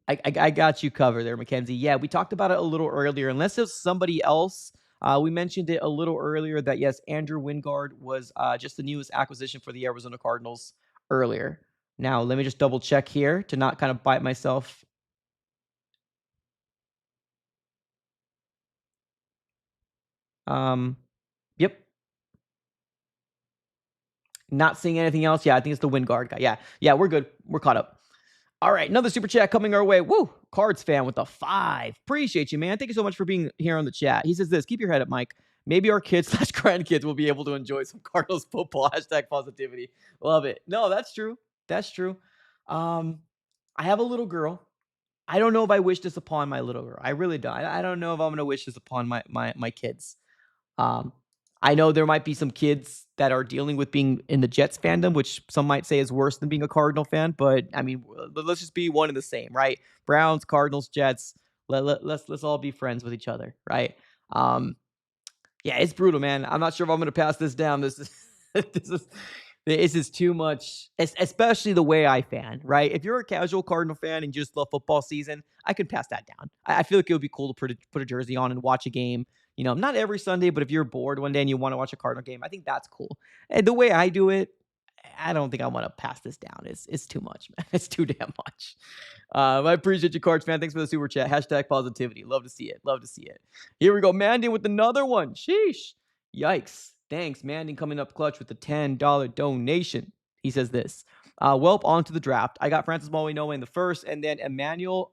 I got you covered there, Mackenzie. Yeah, we talked about it a little earlier. Unless it's somebody else, we mentioned it a little earlier that, yes, Andrew Wingard was just the newest acquisition for the Arizona Cardinals earlier. Now, let me just double check here to not kind of bite myself. Yep. Not seeing anything else. Yeah, I think it's the Wingard guy. Yeah, we're good. We're caught up. All right, another super chat coming our way. Woo! Cards fan with a 5. Appreciate you, man. Thank you so much for being here on the chat. He says this, keep your head up, Mike. Maybe our kids / grandkids will be able to enjoy some Cardinals football. # positivity. Love it. No, that's true. That's true. I have a little girl. I don't know if I wish this upon my little girl. I really don't. I don't know if I'm going to wish this upon my kids. I know there might be some kids that are dealing with being in the Jets fandom, which some might say is worse than being a Cardinal fan. But I mean, let's just be one and the same, right? Browns, Cardinals, Jets. Let's all be friends with each other, right? Yeah, it's brutal, man. I'm not sure if I'm going to pass this down. This is too much, especially the way I fan, right? If you're a casual Cardinal fan and you just love football season, I could pass that down. I feel like it would be cool to put a jersey on and watch a game. You know, not every Sunday, but if you're bored one day and you want to watch a Cardinal game, I think that's cool. And the way I do it, I don't think I want to pass this down. It's too much, man. It's too damn much. I appreciate you, Cards fan. Thanks for the super chat. # positivity. Love to see it. Love to see it. Here we go. Mandy with another one. Sheesh. Yikes. Thanks, Mandy, coming up clutch with the $10 donation. He says this. Welp, on to the draft. I got Francis Mauigoa in the first, and then Emmanuel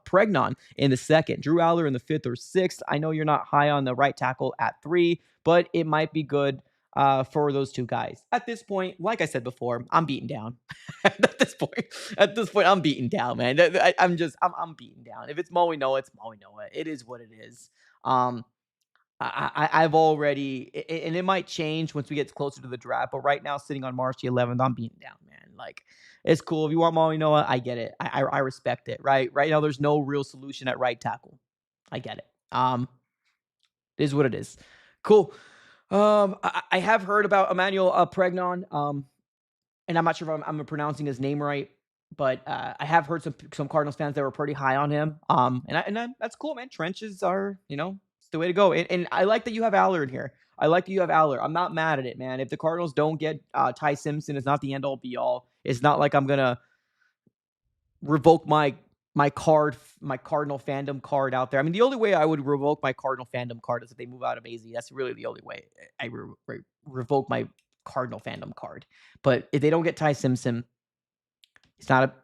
Pregnon in the second. Drew Aller in the 5th or 6th. I know you're not high on the right tackle at 3, but it might be good for those two guys. At this point, like I said before, I'm beaten down. At this point, I'm beaten down, man. I'm beaten down. If it's Mauigoa, it's Mauigoa. It is what it is. I've already, and it might change once we get closer to the draft, but right now, sitting on March the 11th, I'm beaten down, man. Like, it's cool. If you want Mauigoa, I get it. I respect it, right? Right now, there's no real solution at right tackle. I get it. It is what it is. Cool. I have heard about Emmanuel Pregnon, and I'm not sure if I'm pronouncing his name right, but I have heard some Cardinals fans that were pretty high on him. And that's cool, man. Trenches are, it's the way to go. And I like that you have Aller in here. I like that you have Aller. I'm not mad at it, man. If the Cardinals don't get Ty Simpson, it's not the end all be all. It's not like I'm gonna revoke my Cardinal fandom card out there. I mean, the only way I would revoke my Cardinal fandom card is if they move out of AZ. That's really the only way I revoke my Cardinal fandom card. But if they don't get Ty Simpson, it's not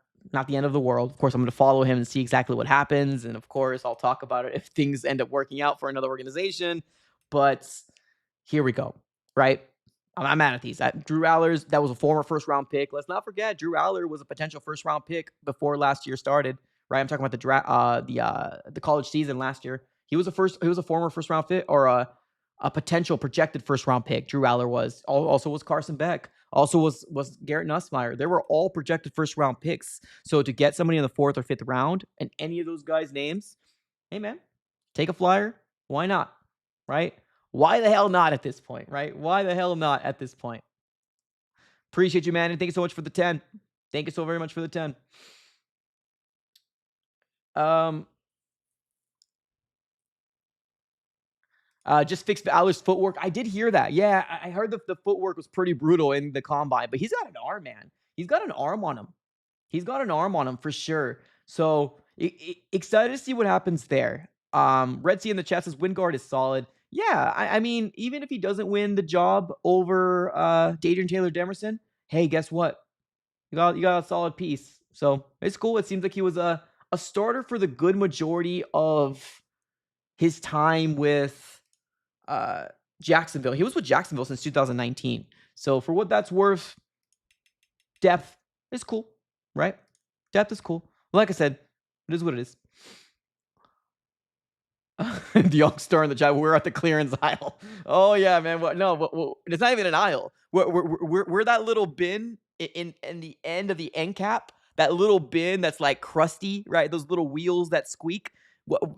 the end of the world. Of course, I'm going to follow him and see exactly what happens. And of course, I'll talk about it if things end up working out for another organization. But here we go, right? I'm mad at these. Drew Aller's, that was a former first-round pick. Let's not forget, Drew Aller was a potential first-round pick before last year started, right? I'm talking about the college season last year. He was a former first-round pick, or a potential projected first-round pick. Drew Aller was. Also was Carson Beck. Also was Garrett Nussmeier. They were all projected first-round picks. So to get somebody in the 4th or 5th round and any of those guys' names, hey, man, take a flyer. Why not, right? Why the hell not at this point, right? Why the hell not at this point? Appreciate you, man, and thank you so much for the 10. Thank you so very much for the 10. Just fixed Aller's footwork. I did hear that. Yeah, I heard the footwork was pretty brutal in the combine, but he's got an arm, man. He's got an arm on him. He's got an arm on him for sure. So excited to see what happens there. Red Sea in the chat says Wingard is solid. Yeah, I mean, even if he doesn't win the job over Adrian Taylor Demerson, hey, guess what? You got a solid piece. So it's cool. It seems like he was a starter for the good majority of his time with uh Jacksonville. He was with Jacksonville since 2019. So for what that's worth, depth is cool, right? Depth is cool. Like I said, it is what it is. The young star in the chat. We're at the clearance aisle. Oh yeah, man. What? No, it's not even an aisle. We're that little bin in the end of the end cap. That little bin that's like crusty, right? Those little wheels that squeak.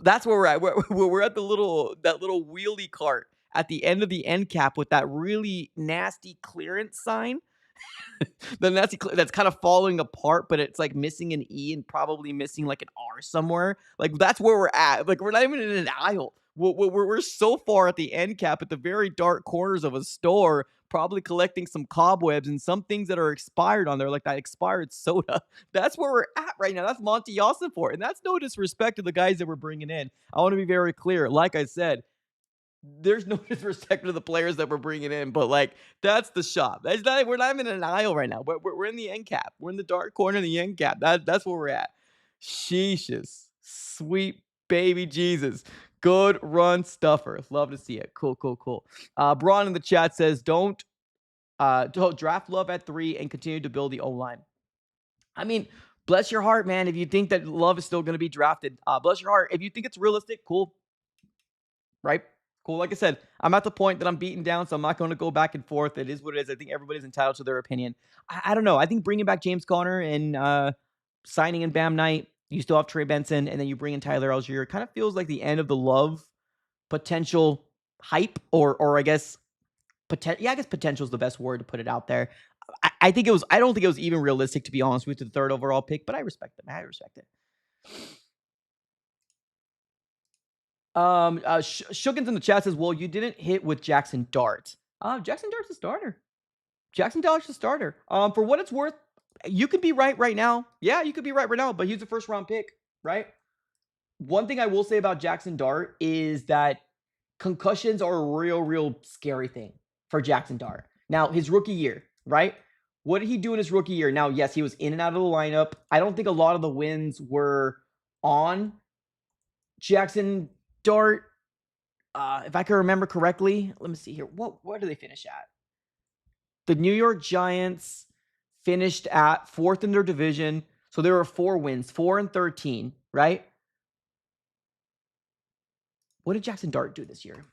That's where we're at. We're at the little wheelie cart at the end of the end cap with that really nasty clearance sign. That's kind of falling apart, but it's like missing an E and probably missing like an R somewhere. Like that's where we're at. Like we're not even in an aisle. We're so far at the end cap at the very dark corners of a store, probably collecting some cobwebs and some things that are expired on there, like that expired soda. That's where we're at right now. That's Monty for, and that's no disrespect to the guys that we're bringing in. I want to be very clear. Like I said, there's no disrespect to the players that we're bringing in, but like that's the shop. We're not even in an aisle right now. We're in the end cap. We're in the dark corner of the end cap. That's where we're at. Sheeshes, sweet baby Jesus, good run stuffer. Love to see it. Cool, cool, cool. Braun in the chat says don't draft Love at 3 and continue to build the O line. I mean, bless your heart, man. If you think that Love is still going to be drafted, bless your heart. If you think it's realistic, cool, right? Cool. Like I said, I'm at the point that I'm beaten down, so I'm not going to go back and forth. It is what it is. I think everybody's entitled to their opinion. I don't know. I think bringing back James Conner and signing in Bam Knight, you still have Trey Benson, and then you bring in Tyler Algier. Kind of feels like the end of the Love potential hype, or I guess potential. Yeah, I guess potential is the best word to put it out there. I think it was. I don't think it was even realistic, to be honest with you, the third overall pick. But I respect it. I respect it. Shuggins in the chat says, "Well, you didn't hit with Jackson Dart. Jackson Dart's a starter. Jackson Dart's a starter. For what it's worth, you could be right now. Yeah, you could be right now, but he's a first round pick, right? One thing I will say about Jackson Dart is that concussions are a real scary thing for Jackson Dart. Now, his rookie year, right? What did he do in his rookie year? Now, yes, he was in and out of the lineup. I don't think a lot of the wins were on Jackson Dart. If I can remember correctly, let me see here. Where do they finish at? The New York Giants finished at 4th in their division. So there were 4 wins, 4-13, right? What did Jackson Dart do this year?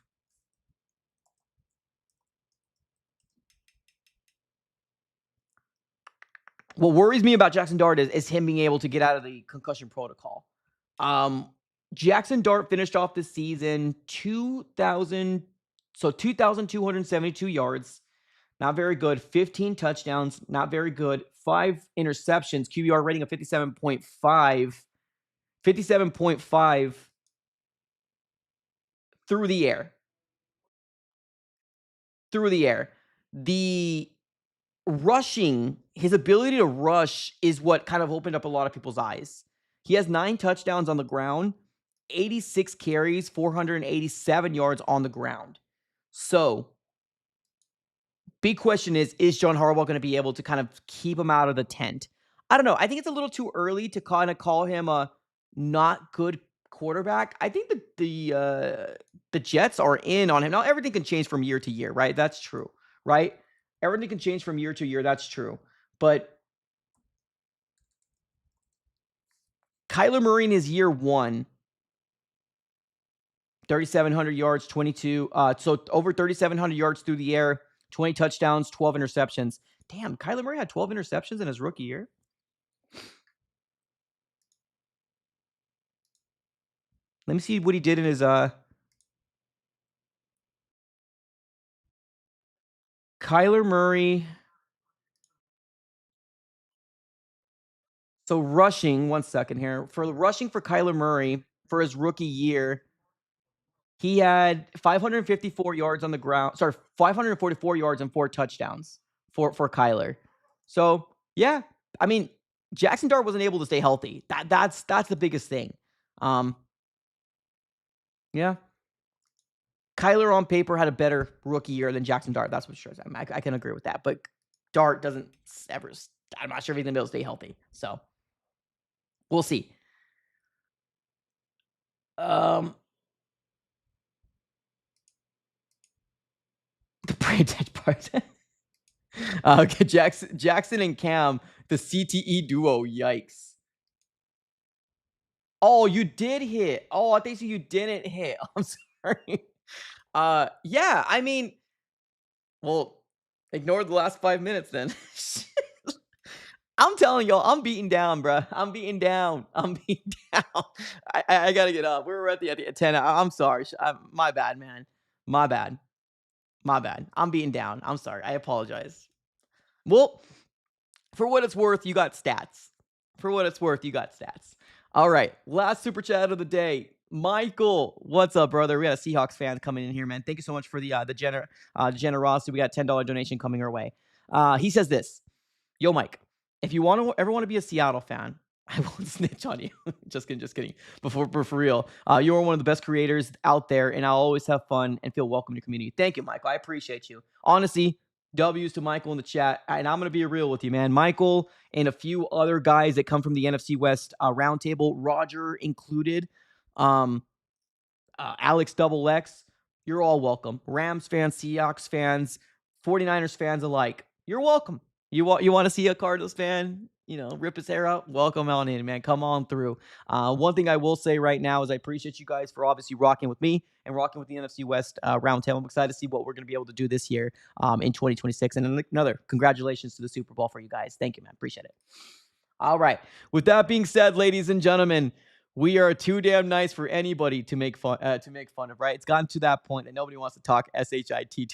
What worries me about Jackson Dart is him being able to get out of the concussion protocol. Jackson Dart finished off the season 2,272 yards. Not very good. 15 touchdowns. Not very good. 5 interceptions. QBR rating of 57.5. 57.5 through the air. Through the air. The rushing, his ability to rush is what kind of opened up a lot of people's eyes. He has 9 touchdowns on the ground, 86 carries, 487 yards on the ground. So, big question is John Harbaugh going to be able to kind of keep him out of the tent? I don't know. I think it's a little too early to kind of call him a not good quarterback. I think the Jets are in on him. Now, everything can change from year to year, right? That's true, right? Everything can change from year to year. That's true. But Kyler Murray in his year 1, 3,700 yards, 22. So over 3,700 yards through the air, 20 touchdowns, 12 interceptions. Damn, Kyler Murray had 12 interceptions in his rookie year. Let me see what he did in his Kyler Murray. So rushing, 1 second here. For the rushing for Kyler Murray for his rookie year, he had 554 yards on the ground. Sorry, 544 yards and 4 touchdowns for Kyler. So, yeah, I mean, Jackson Dart wasn't able to stay healthy. That's the biggest thing. Yeah. Kyler on paper had a better rookie year than Jackson Dart. That's what sure. I can agree with that. But Dart doesn't ever. I'm not sure if he's gonna be able to stay healthy. So we'll see. The brain dead part. Okay, Jackson and Cam, the CTE duo. Yikes. Oh, you did hit. Oh, I think so. You didn't hit. I'm sorry. Yeah. I mean, well, ignore the last 5 minutes then. I'm telling y'all, I'm beaten down, bro. I'm beaten down. I'm beaten down. I gotta get up. We were at the 10. I'm sorry. My bad, man. My bad. My bad. I'm beaten down. I'm sorry. I apologize. Well, for what it's worth, you got stats. For what it's worth, you got stats. All right. Last super chat of the day. Michael, what's up, brother? We got a Seahawks fan coming in here, man. Thank you so much for the generosity. We got a $10 donation coming our way. He says this. Yo, Mike, if you ever want to be a Seattle fan, I won't snitch on you. Just kidding. But for real, you are one of the best creators out there, and I'll always have fun and feel welcome in your community. Thank you, Michael. I appreciate you. Honestly, W's to Michael in the chat, and I'm going to be real with you, man. Michael and a few other guys that come from the NFC West roundtable, Roger included, Alex Double X, you're all welcome. Rams fans, Seahawks fans, 49ers fans alike, you're welcome. You want to see a Cardinals fan, rip his hair out? Welcome on in, man. Come on through. One thing I will say right now is I appreciate you guys for obviously rocking with me and rocking with the NFC West roundtable. I'm excited to see what we're going to be able to do this year in 2026. And another congratulations to the Super Bowl for you guys. Thank you, man. Appreciate it. All right. With that being said, ladies and gentlemen, we are too damn nice for anybody to make fun of, right? It's gotten to that point that nobody wants to talk SHIT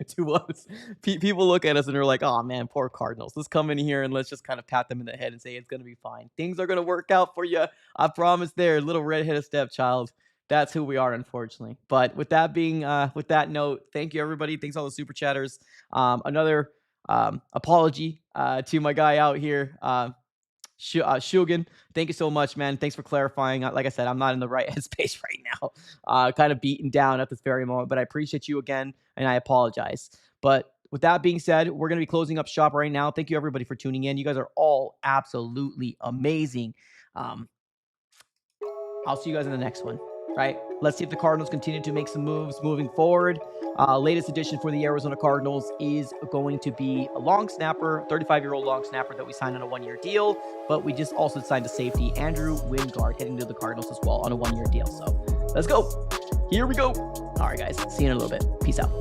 to us. People look at us and they're like, oh man, poor Cardinals. Let's come in here and let's just kind of pat them in the head and say it's going to be fine. Things are going to work out for you. I promise there, little redheaded stepchild. That's who we are, unfortunately. But with that note, thank you, everybody. Thanks all the super chatters. Another apology to my guy out here, Shugan, thank you so much, man. Thanks for clarifying. Like I said, I'm not in the right headspace right now. Kind of beaten down at this very moment, but I appreciate you again, and I apologize. But with that being said, we're going to be closing up shop right now. Thank you, everybody, for tuning in. You guys are all absolutely amazing. I'll see you guys in the next one, right? Let's see if the Cardinals continue to make some moves moving forward. Latest addition for the Arizona Cardinals is going to be a long snapper, 35-year-old long snapper that we signed on a one-year deal, but we just also signed a safety, Andrew Wingard, heading to the Cardinals as well on a one-year deal. So let's go. Here we go. All right, guys. See you in a little bit. Peace out.